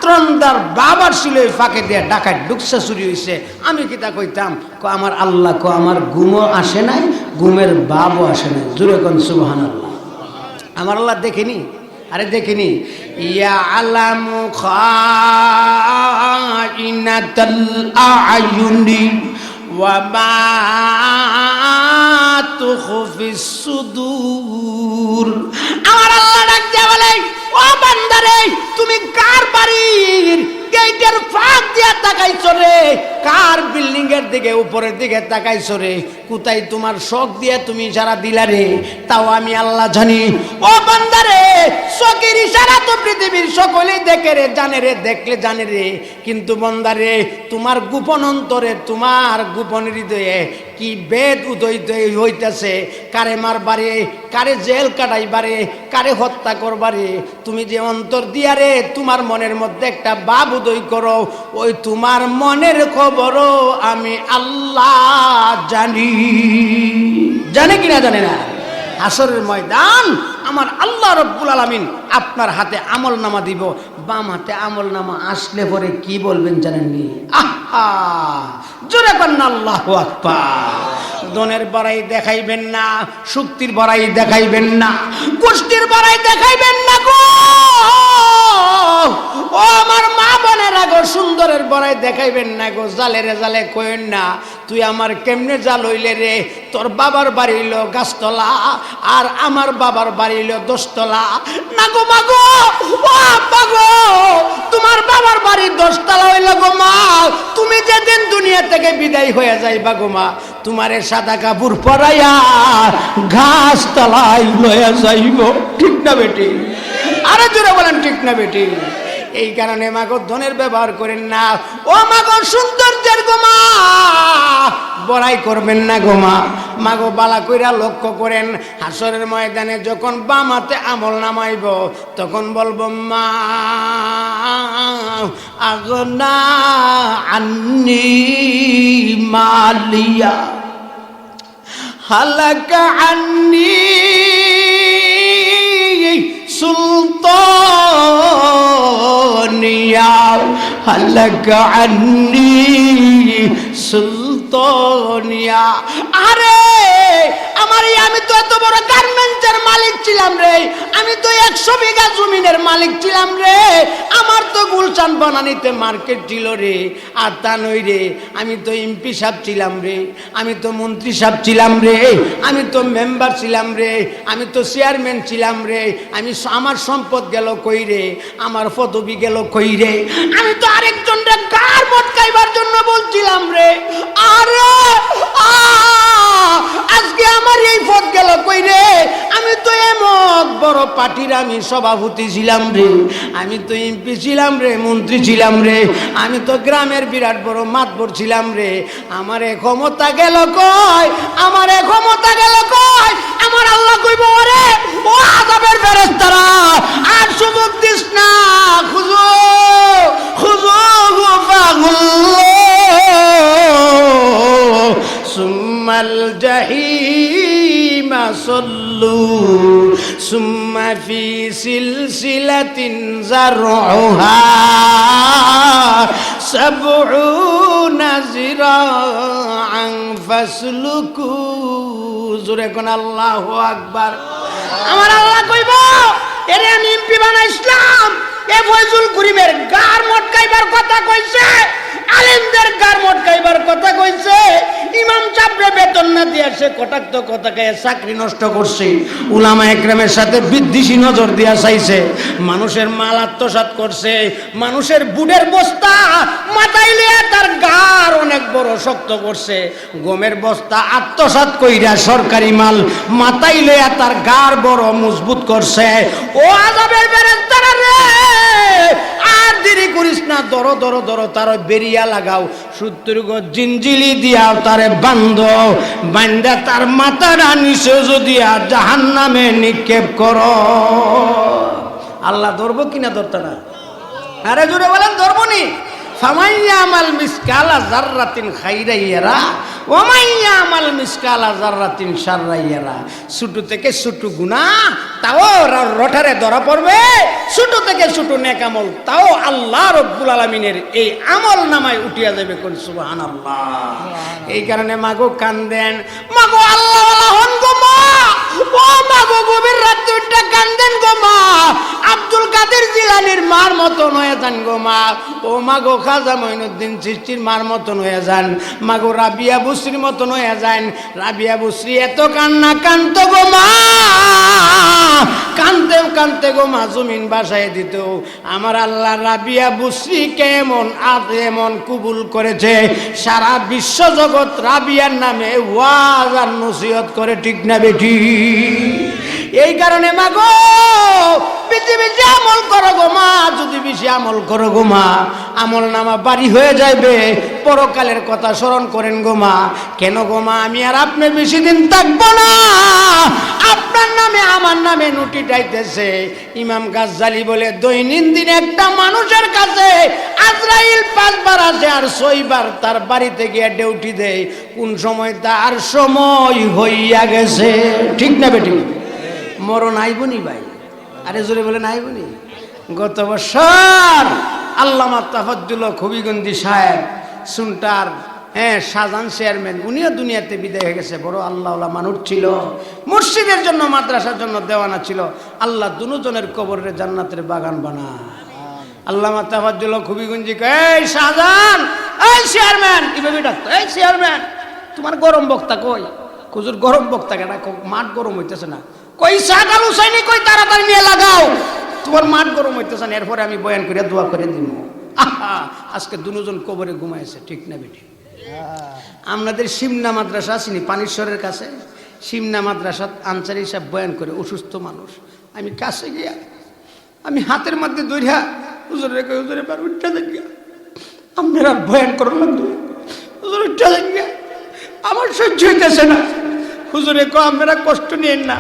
ত্রন্দার বাবার ছিল, ওই ফাঁকে দিয়া ডাকাত ঢুকছে, চুরি হয়েছে। আমি কি তা কইতাম? আমার আল্লাহ আমার ঘুমও আসে নাই, ঘুমের বাবও আসে নাই। জোরে কোন সুবহানাল্লাহ। আমার আল্লাহ দেখেনি? আরে দেখেনি? ইয়া আলামু খাইনাতাল আয়ুনি ওয়া মা তুখফিস সুদূর। আমার আল্লাহ ডাক দিয়া বলে, ও বান্দারে, তুমি কার বাড়ির গেটের ফাঁক দিয়া তাকাইছো রে? কার বিল্ডিং এর দিকে, উপরের দিকে তাকাইছো রে? কোথায় তোমার শখ দিয়া তুমি ইশারা দিলা রে? তাও আমি আল্লাহ জানি। ও বান্দারে, শখের ইশারা তো পৃথিবীর সকলেই দেখে রে, জানে রে, দেখলে জানে রে। কিন্তু বান্দারে, তোমার গোপন অন্তরে, তোমার গোপন হৃদয়ে কি বেদ উদয়িত হইতেছে, কারে মারবারে, কারে জেল কাটাইবারে, কারে হত্যা করবারে, তুমি যে অন্তর দিয়া রে তোমার মনের মধ্যে একটা ভাব উদয় করো, ওই তোমার মনের খবরও আমি আল্লাহ জানি। জানে কিনা জানে না? হাসরের ময়দান আমার আল্লাহ রব্বুল আলামিন আপনার হাতে আমল নামা দিব। বাম হাতে আমল নামা আসলে পরে কি বলবেন জানেননি? আহা, জোরে কন্যা আল্লাহু আকবার। দনের বড়াই দেখাইবেন না, শক্তির বড়াই দেখাইবেন না, গোষ্ঠীর বড়াই দেখাইবেন না গো। ও আমার মা বোনেরা গো, সুন্দরের বড়াই দেখাইবেন না গো। জালে রে জালে কইেন না, তুই আমার কেমনে জাল হইলে রে? তোর বাবার বাড়ি হইল গাছতলা, আর আমার বাবার বাড়ি হইল 10 তলা। না গো মা গো, ও আব্বা গো, তোমার বাবার বাড়ি 10 তলা হইল গো মা। তুমি যেদিন দুনিয়া থেকে বিদায় হয়ে যাইবা গো মা, তোমারে সাদা কাপড় পরাইয়া ঘাস তলায় লইয়া যাইব। ঠিক না বেটি? আরে জোরে বলেন ঠিক না বেটি? এই কারণে মাগো ধনের ব্যবহার করেন না। ও মাগো সৌন্দর্যের গো মা, বড়াই করবেন না গো মা। মাগো বালা কইরা লক্ষ্য করেন, হাসরের ময়দানে যখন বাম হাতে আমল নামাইব, তখন বলবো, মা আগনা আন্নি মালিয়া হালাকা আন্নি সুলতানিয়া হালাকা আন্নি সুলতানিয়া। আরে আমার মারি, আমি তো এত বড় গার্মেন্টসের মালিক ছিলাম রে, আমি তো 100 বিঘা জমিনের মালিক ছিলাম রে, আমার তো গুলশান বনানীতে মার্কেট ছিল রে। আর তা নই রে, আমি তো এমপি সাহেব ছিলাম রে, আমি তো মন্ত্রী সাহেব ছিলাম রে, আমি তো মেম্বার ছিলাম রে, আমি তো চেয়ারম্যান ছিলাম রে, আমার সম্পদ গেল কই রে, আমার পদবি গেল কই রে, আমি তো আরেকজনরে গার মটকাইবার জন্য বলছিলাম রে। আরে আজকে আমার এই পদ গেল কই রে, আমি তো এমন বড় পার্টির আমি সভাপতি ছিলাম রে, আমি তো এমপি ছিলাম রে, মন্ত্রী ছিলাম রে, আমি তো গ্রামের বিরাট বড় মাতবর ছিলাম রে, আমার এ ক্ষমতা গেল কই, আমার এ ক্ষমতা গেল কই। আমার আল্লাহ কইব ওরে ও আযাবের ফেরেশতারা, আর সুযোগ দিস না, খুঁজো খুঁজো সুম্মাল জাহিমা সল্লু সুম্মা ফি সিলসিলাতিন যারউহা সাবউনা যিরাআন ফাসলুকু। জোরে কোন আল্লাহু আকবার। আমার আল্লাহ কইব এরে আমি এমপি বানাইছিলাম, এ ফয়জুল করিমের গার মটকাইবার কথা কইছে, আলেমদের গার মটকাইবার কথা কইছে, ইমাম সাহেবরে বেতন না দিয়ে সে কটাক্ত কথা কয়ে চাকরি নষ্ট করছে, উলামা একরামের সাথে বিদ্বেষী নজর দিয়া চাইছে, মানুষের মাল আত্মসাৎ করছে, মানুষের বুটের বস্তা মাথায় লিয়া তার গার অনেক বড় শক্ত করছে, গমের বস্তা আত্মসাৎ কইরা সরকারি মাল মাথায় লিয়া তার গার বড় মজবুত করছে। ও আযাবের ফেরেশতারা রে, আর দেরি করিস না, ধরো ধরো ধরো, তার বেরিয়া লাগাও, 70 গজ জিনজিলি দিয়া তারে বান্ধ, বান্ধা তার মাথাটা নিচে যদি জাহান্নামে নিক্ষেপ করো। আল্লাহ ধরবো কিনা ধরতে না? আরে জোরে বলেন ধরবো নি? ফামাইয়ামাল মিসকালা যাররাতিন খাইরান ইয়ারা ওয়া মাইয়ামাল মিসকালা যাররাতিন শাররান ইয়ারা। ছোট থেকে ছোট গুনাহ তাও রটারে ধরা পড়বে, ছোট থেকে ছোট নেক আমল তাও আল্লাহ রাব্বুল আলামিনের এই আমল নামায় উঠিয়া যাবে। কোন সুবহানাল্লাহ। এই কারণে মাগো কান্দেন, মাগো আল্লাহওয়ালা হন গো মা, ও মাগো গভীর রাতে উঠে কান্দেন গো মা, আব্দুল কাদের জিলানীর মার মতন হয়ে যান গো মা, ও মাগো খাজা মঈনুদ্দিন চিশতির মার মতন হয়ে যান, মাগো রাবিয়া বুসরির মতন হয়ে যান। রাবিয়া বুসরি এত কান্না কান্ত গো মা, কানতে কানতে গো মা জমিন বাসায় দিত। আমার আল্লাহ রাবিয়া বুসরি কেমন এমন কবুল করেছে, সারা বিশ্ব জগৎ রাবিয়ার নামে ওয়াজ আর নসিহত করে, ঠিক না বেটি? এই কারণে মাগো বেশি বেশি আমল করো গো মা, যদি বেশি আমল করো গো মা, আমল নামা বাড়ি হয়ে যাবে, পরকালের কথা স্মরণ করেন গো মা। কেন গো মা, আমি আর আপনি বেশি দিন থাকবো না, আপনার নামে আমার নামে নোটিশ আইতেছে। ইমাম গাজ্জালি বলে দৈনন্দিন একটা মানুষের কাছে আজরাইল 5 বার আসে আর 6 বার তার বাড়িতে গিয়ে ডিউটি দেয়, কোন সময় তার সময় হইয়া গেছে, ঠিক না বেটি? মরণ আইবনি ভাই, আরে জোরে বলে আইবনি। গত বছর আল্লামা তাফাজ্জুল হবিগঞ্জি সাহেব সুনটার শাহজাহান চেয়ারম্যান, উনিও দুনিয়াতে বিদায় হয়ে গেছে। বড় আল্লাহওয়ালা মানুষ ছিল, মসজিদের জন্য মাদ্রাসার জন্য দেওয়ানা ছিল। আল্লাহ দুজনের কবরের জান্নাতের বাগান বানা। আল্লামা তাফাজ্জুল হবিগঞ্জি এই শাহজাহান, এই চেয়ারম্যান, কিভাবে ডাকতো, এই চেয়ারম্যান তোমার গরম বক্তা কই? হুজুর গরম বক্তা কেন? মাঠ গরম হইতেছে না। কই সাগাল হুসাইনি কই, তাড়াতাড়ি নিয়ে লাগাও, তোমার মাঠ গরম হইতেছে না, এরপরে আমি বয়ান করে দোয়া করে দিব। আজকে দুজন কবরে ঘুমাইছে, ঠিক না বেটি? আপনাদের সিমনা মাদ্রাসা আসেনি পানিশ্বরের কাছে, সিমনা মাদ্রাসা আনসারি সাহেব বয়ান করে, অসুস্থ মানুষ। আমি কাছে গিয়া আমি হাতের মধ্যে দইরা হুজুরে কই, হুজুরে বার উঠা দেন গিয়া, আপনারা বয়ান করার লাগবে, হুজুর উঠা দেন গিয়া, আমার সহ্য হইতেছে না। হুজুরে কো আপনারা কষ্ট নিয়েন না,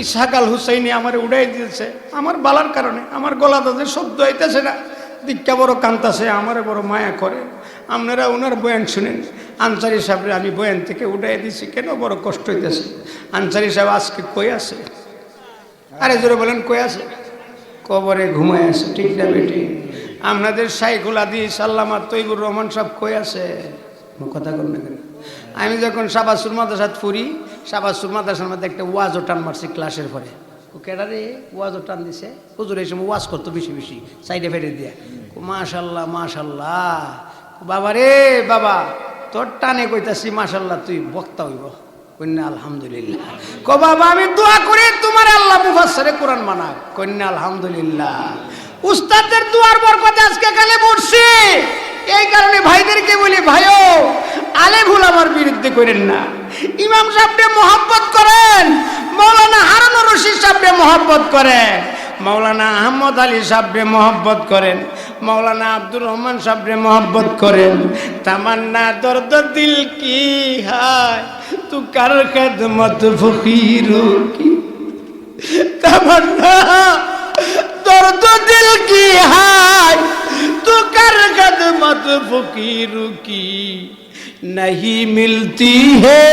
ইসহাক আল হুসাইনি আমার উড়াই দিয়েছে আমার বালার কারণে, আমার গলা তাদের শব্দ হইতেছে না, দীক্ষা বড় কান্তাছে, আমারে বড় মায়া করে, আপনারা ওনার বয়ান শুনেন। আনসারি সাহেবরে আমি বয়ান থেকে উঠাই দিছি, কেন বড় কষ্ট হইতেছে। আনসারি সাহেব আজকে কই আছে? আরে জোরে বলেন কই আছে? কবরে ঘুমায় আছে, ঠিক না বেটি? আপনাদের শাইখুল হাদিস আল্লামা তৈবুর রহমান সাহেব কই আছে? কথা বল না কেন? আমি যখন শাবাসুর মাদ্রাসাত পড়ি, শাবাসুর মাদ্রাসার মধ্যে একটা ওয়াজও টান মারছি ক্লাসের পরে। কেডারে ওয়াজও টান দিছে, হুজুর এই সময় ওয়াজ করতো বেশি বেশি সাইডে ফেলে দিয়া। মাশাল্লাহ মাশাল্লাহ, বাবা রে বাবা, তোর টানে কইতাছি মাশাল্লাহ, তুই বক্তা হইব। কন্যা আলহামদুলিল্লাহ। কো বাবা আমি দোয়া করি তোমার আল্লাহ মুফাসসিরে কোরআন বানাক। কন্যা আলহামদুলিল্লাহ। উস্তাদের দুয়ার বরকতে আজকে কালে পড়ছি। এই কারণে ভাইদেরকে বলি, ভাইও আলেম উলামার বিরুদ্ধে করেন না। ইমাম সাহেবকে মহব্বত করেন, মাওলানা হারুনুর রশিদ সাহেবকে মহব্বত করেন, মাওলানা আহমদ আলী সাহেবকে মহব্বত করেন, মাওলানা আব্দুর রহমান সাহেবকে মহব্বত করেন। তামান্না দর্দ দিল কি হায় তু কার খেদমত ফকিরু কি, তামান্না দর্দ দিল কি হায় তু কার খেদমত ফকিরু কি, नहीं मिलती है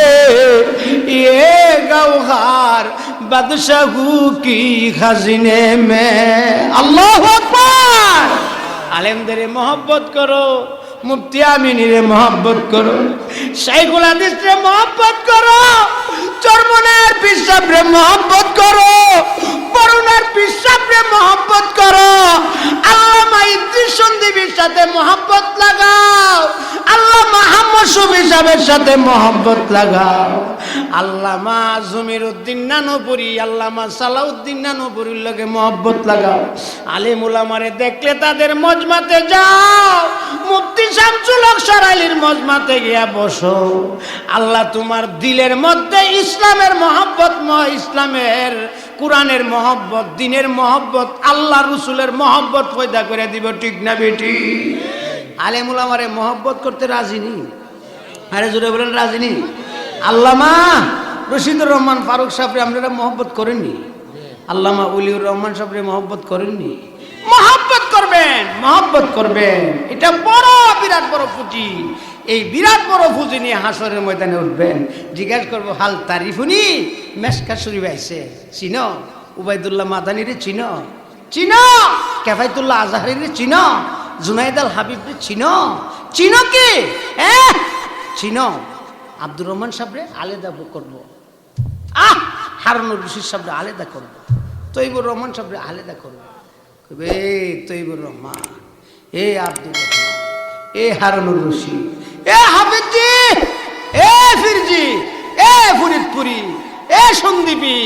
ये गौहर बादशाहू की खजाने में। अल्लाह अकबर। आलेमदेरे मोहब्बत करो, मुफ्ती आमीनीरे मोहब्बत करो, शाइखुल हादीसरे मोहब्बत करो, चरमনের পীর সাহেবরে मोहब्बत करो, বরুণার পীর সাহেবরে मोहब्बत करो, আল্লামা ইদ্রিস সন্দীপের সাথে मोहब्बत লাগাও, আল্লামা আহমদ শফী সাহেবের সাথে मोहब्बत লাগাও, আল্লামা জমির উদ্দিন নানুপুরি, আল্লামা সালাউদ্দিন নানুপুরির লগে मोहब्बत লাগাও। আলেম উলামারে দেখলে তাদের মজমাতে যাও, মুফতি শামসুল হক সরাইলির মজমাতে গিয়া বসো। আল্লাহ তোমার দিলের মধ্যে ইসলামের মোহব্বত, ইসলামের কোরআনের মোহব্বত, দ্বীনের মোহব্বত, আল্লাহ রসুলের মোহব্বত পয়দা করে দিব। ঠিক না বেটি? আলেম উলামারে মোহব্বত করতে রাজি নি? আরে জোরে বলেন রাজি নি? আল্লামা রশিদুর রহমান ফারুক সাহেবরে আপনারা মোহব্বত করেননি? আল্লামা ওলিউর রহমান সাহেবরে মোহব্বত করেননি? মোহব্বত করবেন, মোহব্বত করবেন। এটা বড় বিরাট বড় পুঁজি। এই বিরাট বড় পুঁজি নিয়ে হাসরের ময়দানে উঠবেন। জিজ্ঞাসা করবো হাল তারিফুনি মেশকা শরীফ আইছে, চিনো? উবাইদুল্লাহ মাদানিরে চিনো? চিনো? কেফায়তুল্লাহ আজহারিরে চিনো? জুনাইদ আল হাবিবরে চিনো? চিনো কি? চিনো? আব্দুর রহমান সাহেবরে আলাদা করবো, হারুনুর রশিদ সাহেবরে আলাদা করবো, তৈবুর রহমান সাহেবরে আলাদা করবো। তৈবুর রহমান, এ আব্দুর রহমান, এ হারুনুর রশিদ, এ হাফিজি, এ ফিরজি, এ ফরিদপুরি, এ সন্দীপী,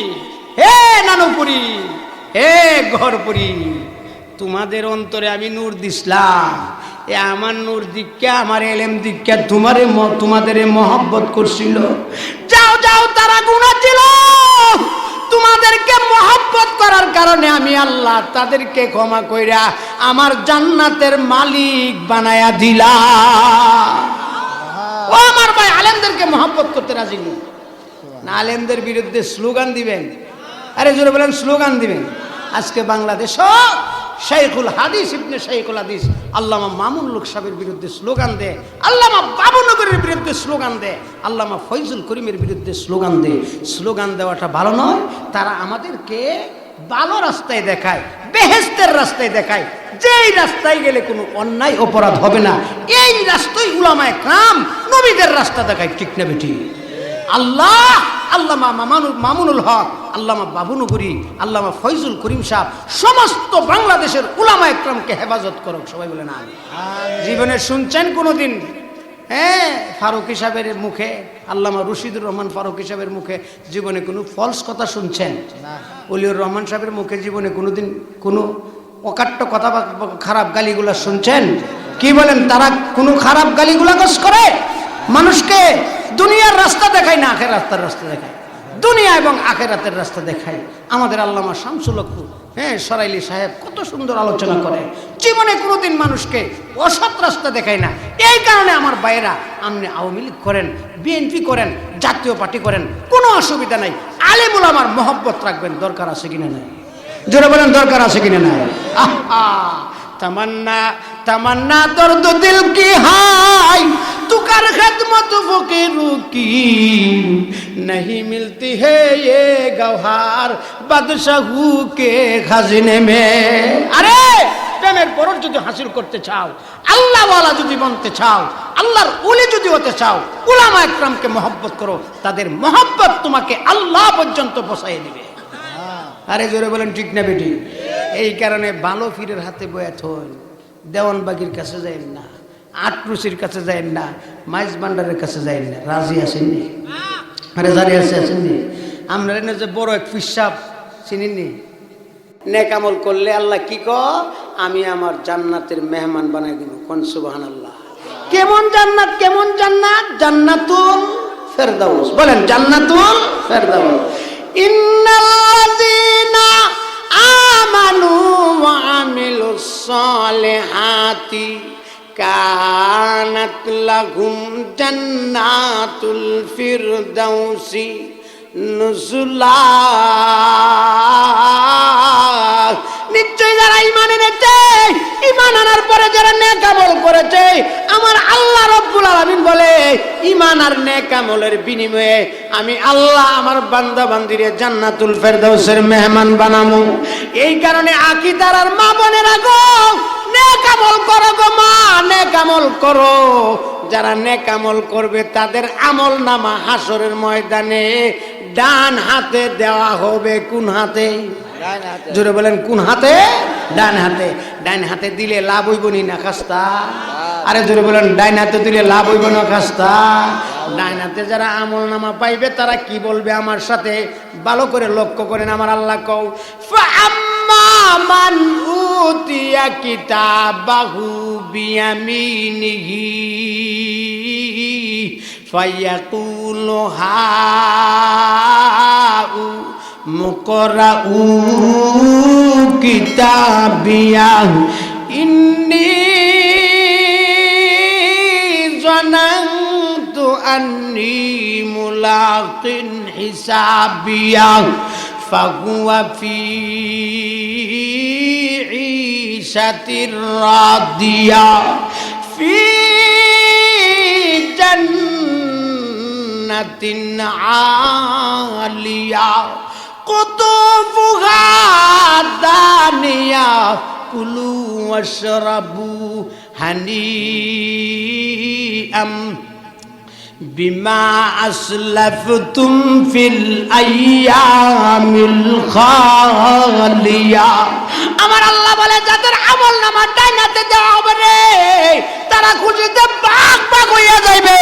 এ নানুপুরি, এ ঘরপুরি, তোমাদের অন্তরে আমি নূর দিছিলাম। এ আমার নূর দীক্ষা, আমার এলেম দীক্ষা তোমাদের মহব্বত করছিল। যাও যাও, তারা গুনাহ ছিল, তোমাদেরকে মহব্বত করার কারণে আমি আল্লাহ তাদেরকে ক্ষমা কইরা আমার জান্নাতের মালিক বানায়া দিলাম। ও আমার ভাই, আলেমদেরকে মহব্বত করতে রাজি নেই না? আলেমদের বিরুদ্ধে স্লোগান দিবেন? আরে জোরে বলেন, স্লোগান দিবেন। আজকে বাংলাদেশ শাইখুল হাদিস ইবনে শাইখুল হাদিস আল্লামা মামুনুল হক সাহেবের বিরুদ্ধে স্লোগান দেয়, আল্লামা বাবুনগরের বিরুদ্ধে স্লোগান দেয়, আল্লামা ফয়জুল করিমের বিরুদ্ধে স্লোগান দেয়। স্লোগান দেওয়াটা ভালো নয়। তারা আমাদেরকে ভালো রাস্তায় দেখায়, বেহেশতের রাস্তায় দেখায়, যেই রাস্তায় গেলে কোনো অন্যায় অপরাধ হবে না, এই রাস্তায় উলামায়ে কেরাম নবীদের রাস্তা দেখায়। ঠিক না বেটি? আল্লাহ আল্লামা মামুনুল হক, আল্লামা বাবুনগরী, আল্লামা ফয়জুল করিম সাহেব সমস্ত বাংলাদেশের উলামায়ে কেরামকে হেফাজত করুক। সবাই বলেন আমিন। জীবনে শুনছেন কোনোদিন ফারুকী সাহেবের মুখে, আল্লামা রশিদুর রহমান ফারুকী সাহেবের মুখে জীবনে কোনো ফলস কথা শুনছেন? ওলিউর রহমান সাহেবের মুখে জীবনে কোনোদিন কোনো অকাট্য কথা বা খারাপ গালিগুলা শুনছেন? কি বলেন? তারা কোনো খারাপ গালিগুলা করে মানুষকে দুনিয়ার রাস্তা দেখায় না, আখের রাস্তা দেখায়। দুনিয়া এবং আখেরাতের রাস্তা দেখায়। আমাদের আল্লামা শামসুল হক সরাইলি সাহেব কত সুন্দর আলোচনা করে, জীবনে কোনোদিন মানুষকে অসৎ রাস্তা দেখায় না। এই কারণে আমার ভাইয়েরা, আপনি আওয়ামী লীগ করেন, বিএনপি করেন, জাতীয় পার্টি করেন, কোনো অসুবিধা নাই। আলেম উলামার মহব্বত রাখবেন, দরকার আছে কিনা নাই? জোরে বলেন, দরকার আছে কিনা নাই? तमन्ना तमन्ना दर्द दिल की हाय तू कर खिदमत फकीरों की नहीं मिलती है ये गौहार बादशाहू के खजाने में। अरे প্রেমের পরশ যদি হাসিল করতে চাও, আল্লাহওয়ালা যদি বনতে চাও, আল্লাহর ওলি যদি হতে চাও, উলামা একরামকে মহব্বত করো, তাদের মহব্বত তোমাকে আল্লাহ পর্যন্ত পৌঁছায় দিবে। আরে জোরে বলেন ঠিক না বেটি? এই কারণে ভালো ফিরের হাতে বয়া থন, দেওয়ানবাগির কাছে যাইন না, আটরুসির কাছে যাইন না, মাইজ ভান্ডারের কাছে যাইন না। রাজি আসেননি? আরে জারি আসেননি? আমরা যে বড় এক ফিসাব চিনিনি, নেক আমল করলে আল্লাহ কি ক, আমি আমার জান্নাতের মেহমান বানাই দিব। কোন সুবহানাল্লাহ। কেমন জান্নাত? কেমন জান্নাত? জান্নাতুল ফেরদাউস। বলেন জান্নাতুল ফেরদাউস। ইন্নাল্লাযীনা আমানু ওয়া আমিলুস সালিহাতি কানাত লাহুম জান্নাতুল ফিরদাউসি নুজুলা। নিশ্চয় যারা ঈমান এনেছে, ঈমান আনার পরে যারা নেক আমল করেছে, আমার আল্লাহ রাব্বুল আলামিন বলে ঈমান আর নেক আমলের বিনিময়ে আমি আল্লাহ আমার বান্দা বান্দিরে জান্নাতুল ফেরদাউসের মেহমান বানামু। এই কারণে আকীদার আর মা বোনেরা গো, নেক আমল করো গো মা, নেক আমল করো। যারা নেক আমল করবে তাদের আমল নামা হাসরের ময়দানে ডান হাতে দেওয়া হবে। কোন হাতে? জোরে বলেন কোন হাতে? ডান হাতে। ডান হাতে দিলে লাভ হইব নি না খাস্তা? আরে জোরে বলেন ডান হাতে দিলে লাভ হইব না খাস্তা? ডান হাতে যারা আমল নামা পাইবে তারা কি বলবে আমার সাথে ভালো করে লক্ষ্য করেন। আমার আল্লাহ কও, ফাআম্মা মান উতিয়া কিতাবাহু বিয়ামিনিহি ফায়াকুলু হাউ মুকরাউ কিতাবিয়া ইন্নী যানানতু আন্নী মুলাকিন হিসাবিয়া ফাহুয়া ফি ঈশাতির রাদিয়া ফি জান্নাতিন আলিয়া কুতুফুহা দানিয়া কুলু ওয়াশরাবু হানিআম বিমা আসলাফতুম ফিল আইয়ামিল খালিয়া। আমার আল্লাহ বলে যাদের আমল নামা ডাইনাতে দেওয়া হবে রে, তারা খুশিতে বাগ বাগ হইয়া যাইবে।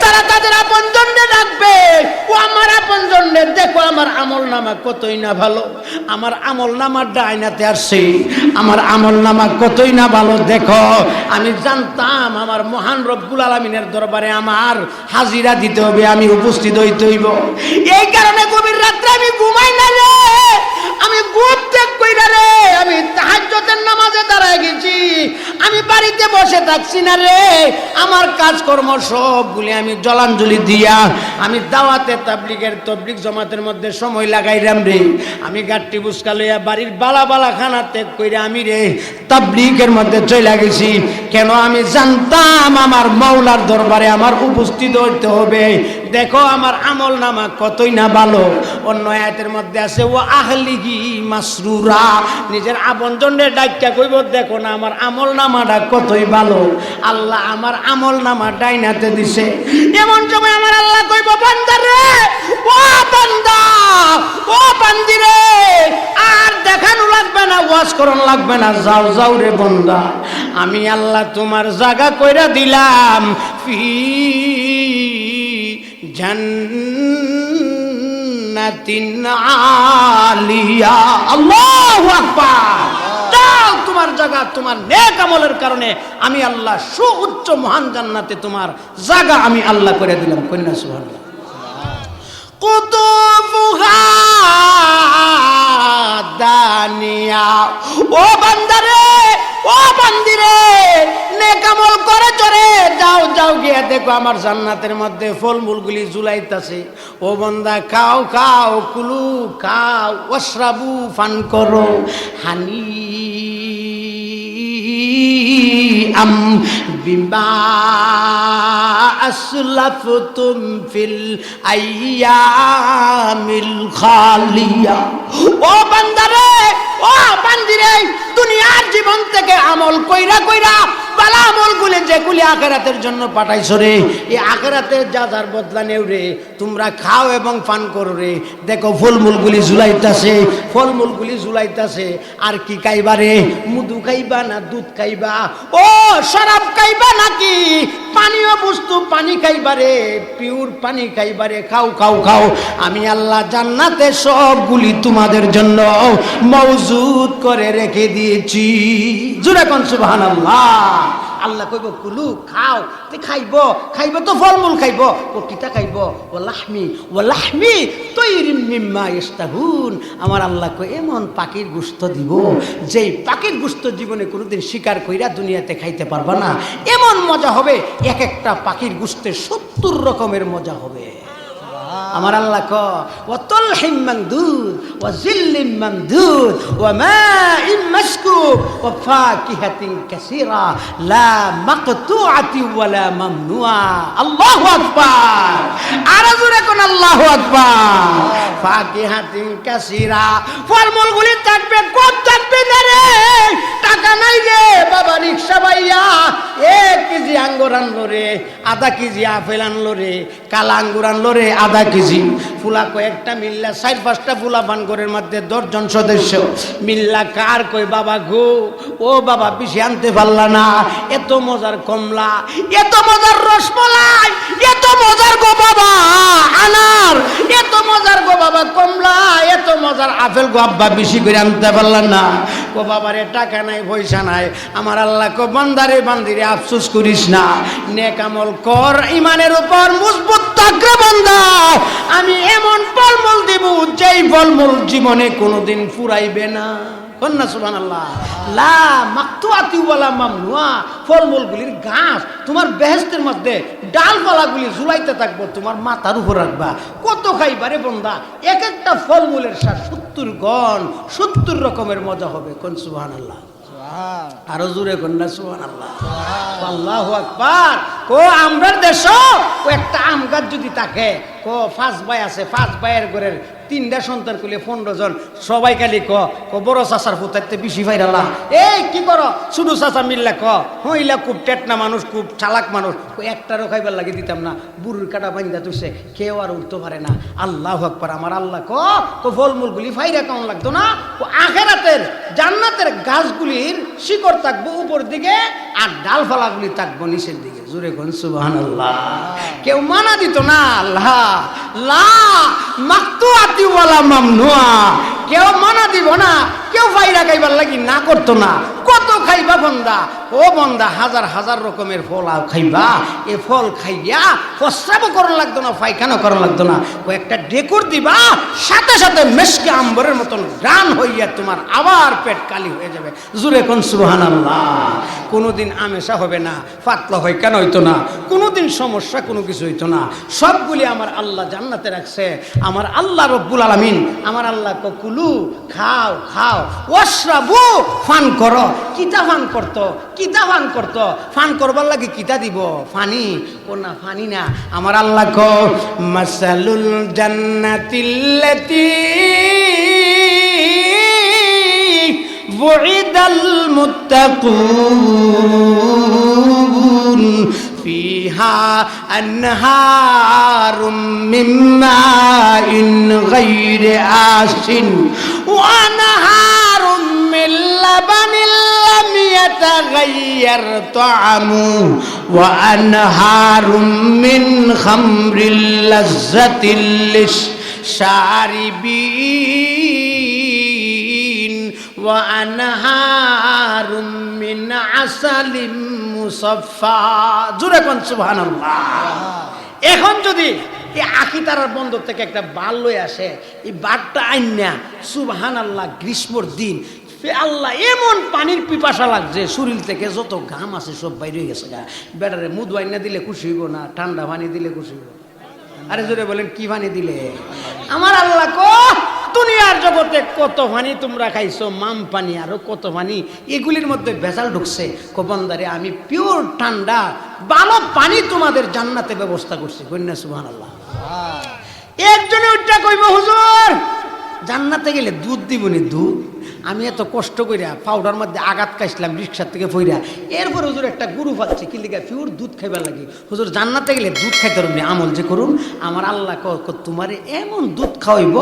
তারা তাদের আপনজনকে ডাকবে, ও আমার আপনজনকে দেখো আমার আমল নামা কতই না ভালো, আমার আমল নামা ডাইনাতে আসছে, আমার আমল নামা কতই না ভালো দেখো। আমি জানতাম আমার মহান রব্বুল আলামিনের দরবারে আমার হাজিরা দিতে হবে, আমি উপস্থিত হইতে হইব। এই কারণে গভীর রাত্রে আমি ঘুমাই না রে, আমি ঘুম ত্যাগ কইরা রে, আমি তাহাজ্জুদের নামাজে দাঁড়ায় গেছি, আমি বাড়িতে বসে থাকছি না রে। আমার কাজকর্ম সবগুলি আমি জলাঞ্জলি দিয়া আমি দাওয়াতে তাবলীগের তবলীগ জমাতের মধ্যে সময় লাগাইলাম রে। আমি গাট্টি বুসকা লইয়া বাড়ির বালা বালা খানা ত্যাগ কইরা আমি রে তাবলীগের মধ্যে চলে গেছি। কেন? আমি জানতাম আমার মাওলার দরবারে আমার উপস্থিত হইতে হবে। দেখো আমার আমল নামা কতই না ভালো। অন্য আয়াতের মধ্যে আছে ও আহলিহি মাসরুরা, নিজের আপনজনরে ডাইকা কইব দেখো না আমার আমল নামাটা কতই ভালো। আল্লাহ আমার আমল নামা ডাইনাতে দিছে। এমন সময় আমার আল্লাহ কইব বান্দা রে, ও বান্দা, ও বান্দি রে, আর দেখানো লাগবে না, ওয়াজ করন লাগবে না, যাও যাও রে বান্দা, আমি আল্লাহ তোমার জায়গা কইরা দিলাম ফি জান্নাতিন আলিয়া। আল্লাহু আকবার। যাও তোমার জায়গা, তোমার নেক আমলের কারণে আমি আল্লাহ সুউচ্চ মহান জান্নাতে তোমার জায়গা আমি আল্লাহ করে দিলাম। কন্যা সুবহানাল্লাহ। কুতুফুহা দানিয়া। ও বান্দারে, ও বান্দিরে, নেক আমল করে চরে যাও, যাও গিয়ে দেখো আমার জান্নাতের মধ্যে ফলমূলগুলি ঝুলাইতাছে। ও বান্দা খাও খাও, কুলু খাও, ওয়াশরাবু পান করো, হানি আম বিমা আসলাফতুম ফিল আইয়ামিল খালিয়া। ও বান্দারে ও বান্দিরে দুনিয়ার জীবন থেকে আমল কইরা কইরা বালা আমলগুলি যেগুলি আখিরাতের জন্য পাঠাইছো রে, এই আখিরাতের যা যার বদলা নেও রে। তোমরা খাও এবং পান করো রে। দেখো ফলমূলগুলি ঝুলাইতাছে, ফলমূলগুলি ঝুলাইতাছে। আর কি খাইবা রে? মধু খাইবা না দুধ খাইবা? ও শরাব খাইবা নাকি পানীয় বস্তু পানি খাইবা রে? পিওর পানি খাইবা রে? খাও খাও খাও। আমি আল্লাহ জান্নাতে সবগুলি তোমাদের জন্য মওজুদ করে রেখে দিয়েছি। জোরে কোন সুবহানাল্লাহ। আল্লাহ কইব কুলু খাও, তে খাইব তো ফলমূল খাইব। ও কিতা খাইব? ওয়ালাহমি তৈরিম মিম্মা ইস্তাহুন। আমার আল্লাহ কই এমন পাখির গোশত দিব যেই পাখির গোশত জীবনে কোনোদিন শিকার কইরা দুনিয়াতে খাইতে পারবা না। এমন মজা হবে, এক একটা পাখির গোশতের 70 রকমের মজা হবে। আমার আল্লাহ ক ওয়াতালহিম মামদুদ ওয়া জিল্লিম মামদুদ ওয়া মাইম মাসকুব ওয়া ফাকিহাতিন কাসীরা লা মাকতুআতি ওয়া লা মামনুআ। আল্লাহু আকবার। আর জোরে কোন আল্লাহু আকবার। ফাকিহাতিন কাসীরা, ফলমূলগুলি থাকবে, কত থাকবে না রে? টাকা নাই রে বাবা, রিকশা ভাইয়া 1 কেজি আঙ্গুর আনলো রে, আধা কেজি আপেল আনলো রে, কালা আঙ্গুর আনলো রে আধা কেজি। ফুলা কয়েকটা মিল্লা 4-5টা ফুলা বানগরের মধ্যে 10 জন সদস্য মিল্লা কার কই বাবা গো, ও বাবা বেশি আনতে পারলা না। এত মজার কমলা, এত মজার রসমলাই, এত মজার গো বাবা আনার, এত মজার গো বাবা কমলা, এত মজার আপেল গো আব্বা বেশি করে আনতে পারলা না। ও বাবারে টাকা নাই পয়সা নাই। আমার আল্লাহ কো বান্দারে বান্দিরে আফসোস করিস না, নেক আমল কর, ইমানের উপর মজবুত থাক রে বান্দা। আমি এমন ফলমূল দিব যেই ফলমূল জীবনে কোনোদিন ফুরাইবে না। কন্যা সুবহানাল্লাহ। লা মাকতুআতি ওয়ালা মামনুআ। ফলমূলগুলির গাছ তোমার বেহেশতের মধ্যে ডালপালাগুলি ঝুলাইতে থাকবো, তোমার মাথার উপর রাখবা। কত খাইবারে বন্দা, এক একটা ফলমূলের স্বাদ 70 গুণ, 70 রকমের মজা হবে। কোন সুবহানাল্লাহ। আরো জোরে কন্যা সুবহানাল্লাহ। আল্লাহু আকবার। কো আমরার দেশ একটা আম গাছ যদি থাকে, কো 5 ভাই আছে, 5 ভাইয়ের ঘরের 3টা সন্তান করলে 15 জন, সবাই খালি ক বড় চাচার পুতাইতে বেশি ফাইরালা। এই কি করো? ছোট চাচা মিল্লা ক হইলা খুব টেটনা মানুষ, খুব চালাক মানুষ, একটারও খাইবার লাগে দিতাম না। বুড়ুর কাটা বান্ধা তুইছে, কেউ আর উঠতে পারে না। আল্লাহু আকবার। আমার আল্লাহ ক ফলমূলগুলি ফাইরা কেমন লাগতো না? আখিরাতের জান্নাতের গাছগুলির শিকড় থাকবো উপর দিকে আর ডালপালাগুলি থাকবো নিচের দিকে। জোরে কোন সুবহানাল্লাহ। কেউ মানা দিত না। আল্লাহ লা মাকতুআতি ওয়ালা মামনুআ। কেউ মানা দিব না, কেউ ফাইরা খাইবার লাগি না করতো না। কত খাইবা বন্দা? ও বন্দা হাজার হাজার রকমের ফল খাইবা। এ ফল খাইয়া প্রস্রাবও করা লাগতো না, পায়খানা করা লাগতো না। ও একটা ডেকুর দিবা, সাথে সাথে মেশকে আম্বরের মতন গান হইয়া তোমার আবার পেট কালি হয়ে যাবে। জোরে কোন সুবহানাল্লাহ। কোনোদিন আমেশা হবে না, পাতলা হয় কেন হইতো না, কোনোদিন সমস্যা কোনো কিছু হইতো না। সবগুলি আমার আল্লাহ জান্নাতে রাখছে। আমার আল্লাহ রব্বুল আলামিন, আমার আল্লাহ কুলু খাও খাও, ওয়াশরাবু পান করো। কিতা পান করতো? কিতা পান করতো? পান করবার লাগে কিতা দিব? পানি? কোনা পানি না। আমার আল্লাহ কো মাসালুল জান্নাতিল্লাতী বুইদাল মুত্তাকুন ফিহা আনহারুম মিন মাইন গায়রি আসিন ওয়া আনহারুম মিন লাবানিল লাম ইয়াতাগায়্যার তা'আমুহু ওয়া আনহারুম মিন খামরিল লাযযাতিল লিশ-শারিবিন ওয়া আনহারুম মিন আসালিম মুসাফফা। জোরে কোন সুবহানাল্লাহ। এখন যদি এই আখিতারার বন্দর থেকে একটা বাল লয়ে আসে, এই বাঘটা আইনা সুবহানাল্লাহ গ্রীষ্মর দিন আল্লাহ এমন পানির পিপাসা লাগছে, শরীর থেকে যত ঘাম আছে সব বাইরে গেছে গা। বেটারে মুদ আইনা দিলে খুশি হইব না, ঠান্ডা পানি দিলে খুশি হইব? আরে জোরে বলেন কি পানি দিলে? আমার আল্লাহ কো দুনিয়ার জগতে কত পানি তোমরা খাইছো, মাম পানি আরো কত পানি, এগুলির মধ্যে ভেজাল ঢুকছে। কবন্দারে আমি পিওর ঠান্ডা ভালো পানি তোমাদের জান্নাতে ব্যবস্থা করছি। কন্যা সুবহানাল্লাহ। একজনে উঠটা কইব হুজুর জান্নাতে গেলে দুধ দিবনি দুধ। আমি এত কষ্ট কইরা পাউডার মধ্যে আঘাত খাইছিলাম রিক্সার থেকে ফইরা, এরপর হুজুর একটা গুরু পাচ্ছি কি লিগা পিওর দুধ খাইবার লাগে। হুজুর জান্নাতে গেলে দুধ খাইতে পারবি আমল যে করুন, আমার আল্লাহ তোমারে এমন দুধ খাওয়াইব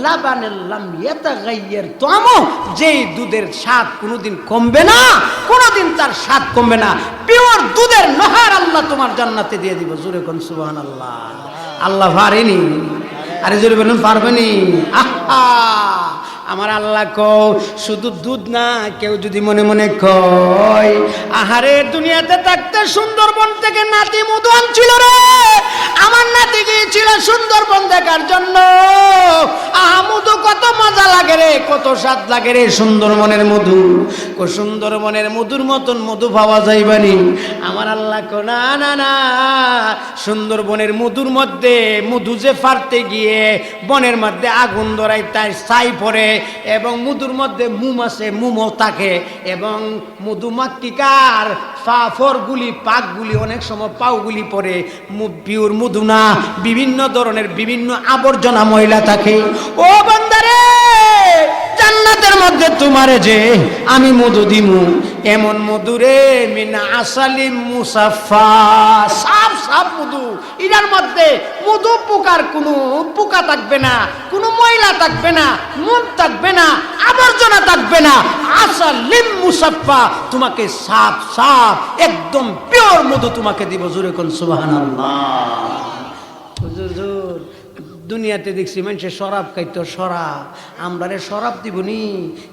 লাবানের লাম ইয়াতাগাইয়ার তামু, যেই দুধের স্বাদ কোনোদিন কমবে না, কোনোদিন তার স্বাদ কমবে না। পিওর দুধের নহর আল্লাহ তোমার জান্নাতে দিয়ে দিব। জোরে কোন সুবহানাল্লাহ। আল্লাহ পারেনি? আরে জোরে বলুন পারবেনি? আহা, আমার আল্লাহ কও শুধু দুধ না, কেউ যদি মনে মনে কয় আহারে দুনিয়াতে থাকতে সুন্দরবন থেকে নাতি মধু আনছিল রে, আমার নাতি গিয়েছিল সুন্দরবন দেখার জন্য, আহা মধু কত মজা লাগে রে, কত স্বাদ লাগে রে সুন্দরবনের মধু, সুন্দরবনের মধুর মতন মধু পাওয়া যাইবানি। আমার আল্লাহ কো না না না, সুন্দরবনের মধুর মধ্যে মধু যে ফাড়তে গিয়ে বনের মধ্যে আগুন ধরাই তাই ছাই পড়ে, এবং মধুর মধ্যে মুম আছে, মুমও থাকে, এবং মধুমাক্ষিকার ফরগুলি পাকগুলি অনেক সময় পাউগুলি পরে পিওর মধু না, বিভিন্ন ধরনের বিভিন্ন আবর্জনা ময়লা থাকে। ও বান্দারে, জান্নাতের মধ্যে তোমারে যে আমি মধু দিমু, এমন মধুরে মিনা আসালিম মুসাফা, সাফ সাফ মধু, এটার মধ্যে মধু পোকার কোনো পোকা থাকবে না, কোনো ময়লা থাকবে না, মুখ থাকবে না, আবর্জনা থাকবে না, আসালিম মুসাফা, তোমাকে সাফ সাফ একদম পিওর মধু তোমাকে দিব। জোরে কোন সুবহানাল্লাহ। হুজুর দুনিয়াতে দেখছি মানুষের শরাব খাইতো, শরাব, আমরা রে শরাব দিবনি,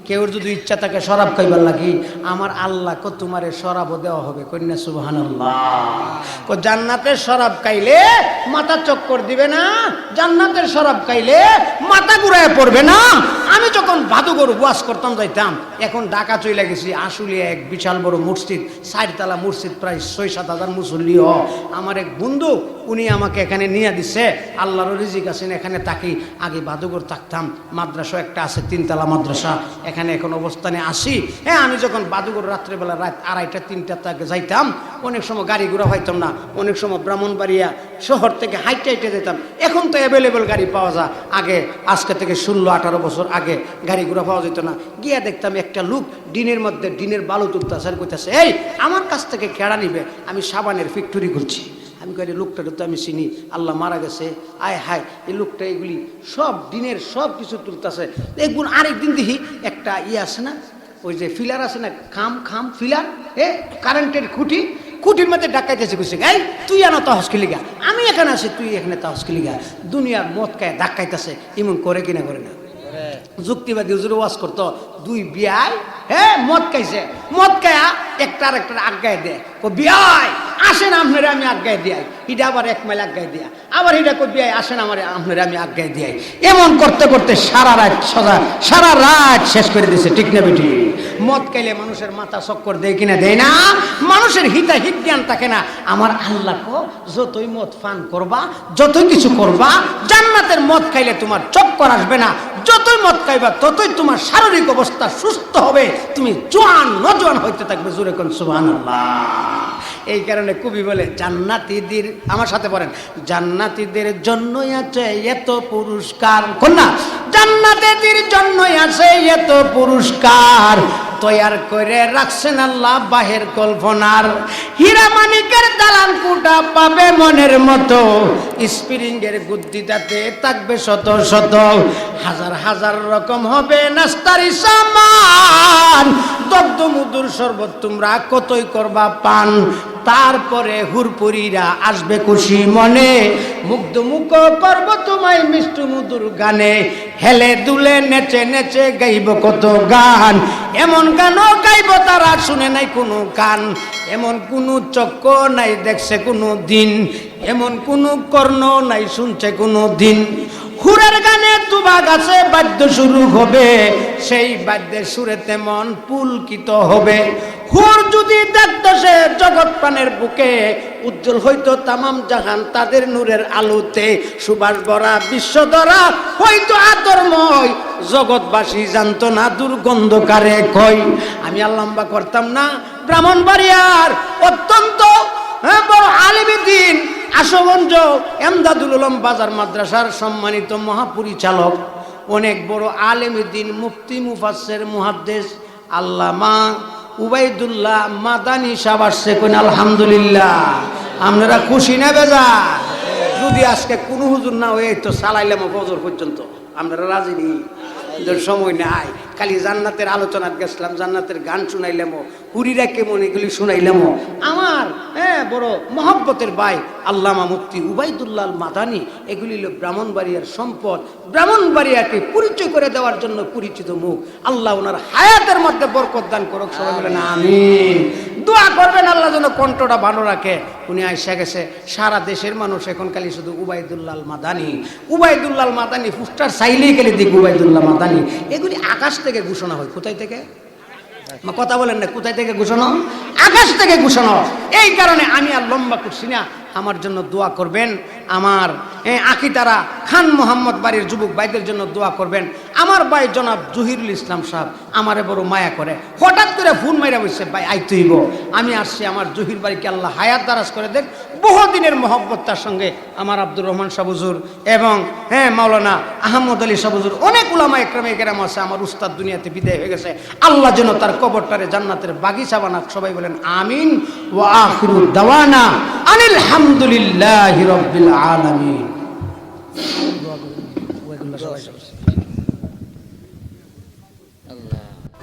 কেউ যদি ইচ্ছা থাকে শরাব খাইবার লাগি, আমার আল্লাহ কো তোমারে শরাবও দেওয়া হবে। কন্যা সুবহানাল্লাহ। কো জান্নাতের শরাব খাইলে মাথা চক্কর দিবে না, জান্নাতের শরাব খাইলে মাথা ঘুরায় পড়বে না। আমি যখন ভাদুগর ওয়াজ করতাম যাইতাম, এখন ঢাকা চলে গেছি, আসলে এক বিশাল বড় মসজিদ, 4 তলা মসজিদ, প্রায় 6-7 হাজার মুসল্লি। আমার এক বন্ধু উনি আমাকে এখানে নিয়ে দিছে, আল্লাহর রিজিক আছেন এখানে থাকি। আগে বাদুগর থাকতাম, মাদ্রাসা একটা আছে 3 তলা মাদ্রাসা, এখানে এখন অবস্থানে আসি। হ্যাঁ, আমি যখন বাদুগর রাত্রেবেলা রাত 2:30-3টা থেকে যাইতাম, অনেক সময় গাড়ি ঘোড়া পাইতাম না, অনেক সময় ব্রাহ্মণবাড়িয়া শহর থেকে হাইটে হাইটে যেতাম। এখন তো অ্যাভেলেবেল গাড়ি পাওয়া যায়, আগে আজকে থেকে 16-18 বছর আগে গাড়ি ঘোড়া পাওয়া যেত না। গিয়া দেখতাম একটা লোক ডিনের মধ্যে ডিনের বালু তুলতেছে আর কইতাছে, এই আমার কাছ থেকে কেড়া নিবে, আমি সাবানের ফ্যাক্টরি করছি। আমি কই লোকটাকে তো আমি চিনি, আল্লাহ মারা গেছে, আয় হায় এই লোকটা এগুলি সব দিনের সব কিছু তুলতেছে। একদিন আরেকদিন দেখি একটা আছে না, ওই যে ফিলার আছে না, খাম ফিলার, কারেন্টের খুঁটির মধ্যে ডাকাইতেছে, কইছে এই তুই আনো তহসকে লিগা, আমি এখানে আছি তুই এখানে তহসকে লিগা। দুনিয়ার মদ খায় ডাকাইতেছে, এমন করে কিনা করে না। যুক্তিবাদী হুজুর ওয়াজ করতো, 2 বিয়াই মদ খাইছে, মদ খায়া একটার আজ্ঞায় দেয়, ও বিয়াই আসেন আপনারা আমি আজ্ঞায় দিয়াই, হিটা আবার 1 মাইল আজ্ঞায় দিয়া, আবার হিটা কই বিয়াই আসেন আমার আপনারা আমি আজ্ঞায় দিয়াই। এমন করতে করতে সারা রাত শেষ করে দিয়েছে। ঠিক না বেটি? মদ খাইলে মানুষের মাথা চক্কর দেয় কিনা দেয় না, মানুষের হিত জ্ঞান থাকে না। আমার আল্লাহ কো যতই মদ পান করবা, যতই কিছু করবা, জান্নাতের মদ খাইলে তোমার চক্কর আসবে না। যতই মদ খাইবা ততই তোমার শারীরিক অবস্থা সুস্থ হবে, তুমি জোয়ান নজওয়ান হইতে থাকবে। জোরে কোন সুবহানাল্লাহ। এই কারণে কবি বলে জান্নাতীদের, আমার সাথে বলেন, জান্নাতীদের জন্যই আছে এত পুরস্কার। কন্যা জান্নাতীদের জন্যই আছে এত পুরস্কার, তৈয়ার করে রাখছেন আল্লাহ বাহের কল্পনার। হীরা মানিকের দালান কুটা পাবে মনের মতো, স্প্রিংয়ের গুদ্দিটাতে থাকবে শত শত, হাজার হাজার রকম হবে নাস্তারি সামান, দগ্ধ মধুর শরবত তোমরা কতই করবা পান। তারপরে হুরপুরীরা আসবে খুশি মনে, মুগ্ধ মুখ করব তোমায় মিষ্টি মধুর গানে, হেলে দুলে নেচে নেচে গাইব কত গান, এমন গানও গাইব তারা শুনে নাই কোনো গান, এমন কোনো চক্ক নাই দেখছে কোনো দিন, এমন কোনো কর্ণ নাই শুনছে কোনো দিন। হুরের গানে তুবা গাছে বাদ্য শুরু হবে, সেই বাদ্যের সুরে তেমন পুলকিত হবে। হুর যদি দেখতো সে জগৎ প্রাণের বুকে, উজ্জ্বল হইতো তামাম জাহান তাদের নূরের আলোতে, সুবাস ভরা বিশ্বধরা হইতো আতরময়, জগৎবাসী জানতো না দুর্গন্ধ কারে কয়। আমি আর লম্বা করতাম না, ব্রাহ্মণবাড়িয়ার অত্যন্ত বড় আলিমুদ্দিন আশুগঞ্জ এমদাদুল উলুম বাজার মাদ্রাসার সম্মানিত মহাপরিচালক অনেক বড় আলেমে দ্বীন, মুফতি, মুফাসসির, মুহাদ্দিস আল্লামা উবাইদুল্লাহ মাদানী সাহেব আসছে। কোন আলহামদুলিল্লাহ। আপনারা খুশি না বেজার? যদি আজকে কোনো হুজুর না হয়ে তো চালাইলাম ফজর পর্যন্ত, আপনারা রাজি নেই? সময় নাই, খালি জান্নাতের আলোচনা গেছিলাম, জান্নাতের গান শুনাইলাম, হুরিরা কেমন এগুলি শুনাইলাম। আমার বড় মহব্বতের ভাই আল্লামা মুফতি উবাইদুল্লাহ মাদানী, এগুলি হলো ব্রাহ্মণবাড়িয়ার সম্পদ। ব্রাহ্মণবাড়িয়াকে পরিচয় করে দেওয়ার জন্য পরিচিত মুখ। আল্লাহ ওনার হায়াতের মধ্যে বরকত দান করুক। সবাই বলেন আমিন। দোয়া করবেন আল্লাহ যেন কণ্ঠটা ভালো রাখে। উনি আইসা গেছে, সারা দেশের মানুষ এখন খালি শুধু Ubaidullah Madani, Ubaidullah Madani, poster চাইলেই গেলে দেখি উবাইদুল্লাহ মাদানী। এগুলি আকাশ থেকে ঘোষণা হয়। কোথায় থেকে? কথা বলেন না, কোথায় থেকে ঘোষণা? আকাশ থেকে ঘোষণা। এই কারণে আমি আর লম্বা করছি না, আমার জন্য দোয়া করবেন। আমার আকিতারা খান মোহাম্মদ বাড়ির যুবক ভাইদের জন্য দোয়া করবেন। আমার ভাই জনাব জহিরুল ইসলাম সাহেব আমারে বড় মায়া করে, হঠাৎ করে ফোন মাইরা বসে, ভাই আইতেইব। আমি আসছি, আমার জহির বাড়িকে আল্লাহ হায়াত দারাজ করে দেখ। বহুদিনের মহব্বত তার সঙ্গে আমার আব্দুর রহমান সাহেব হুজুর এবং মাওলানা আহমদ আলী সাহেব হুজুর, অনেক উলামা একরামে কেরাম আছে। আমার উস্তাদ দুনিয়াতে বিদায় হয়ে গেছে। আল্লাহ যেন তার কবরটারে জান্নাতের বাগিচা বানাক। সবাই বলেন আমিন। ওয়া আখিরু দাওয়ানা আনিল হামদুলিল্লাহি রাব্বিল আলামিন।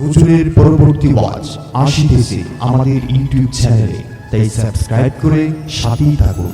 হুজুরের পরবর্তী ওয়াজ আসিতেছে আমাদের ইউটিউব চ্যানেলে, তাই সাবস্ক্রাইব করে সাথেই থাকুন।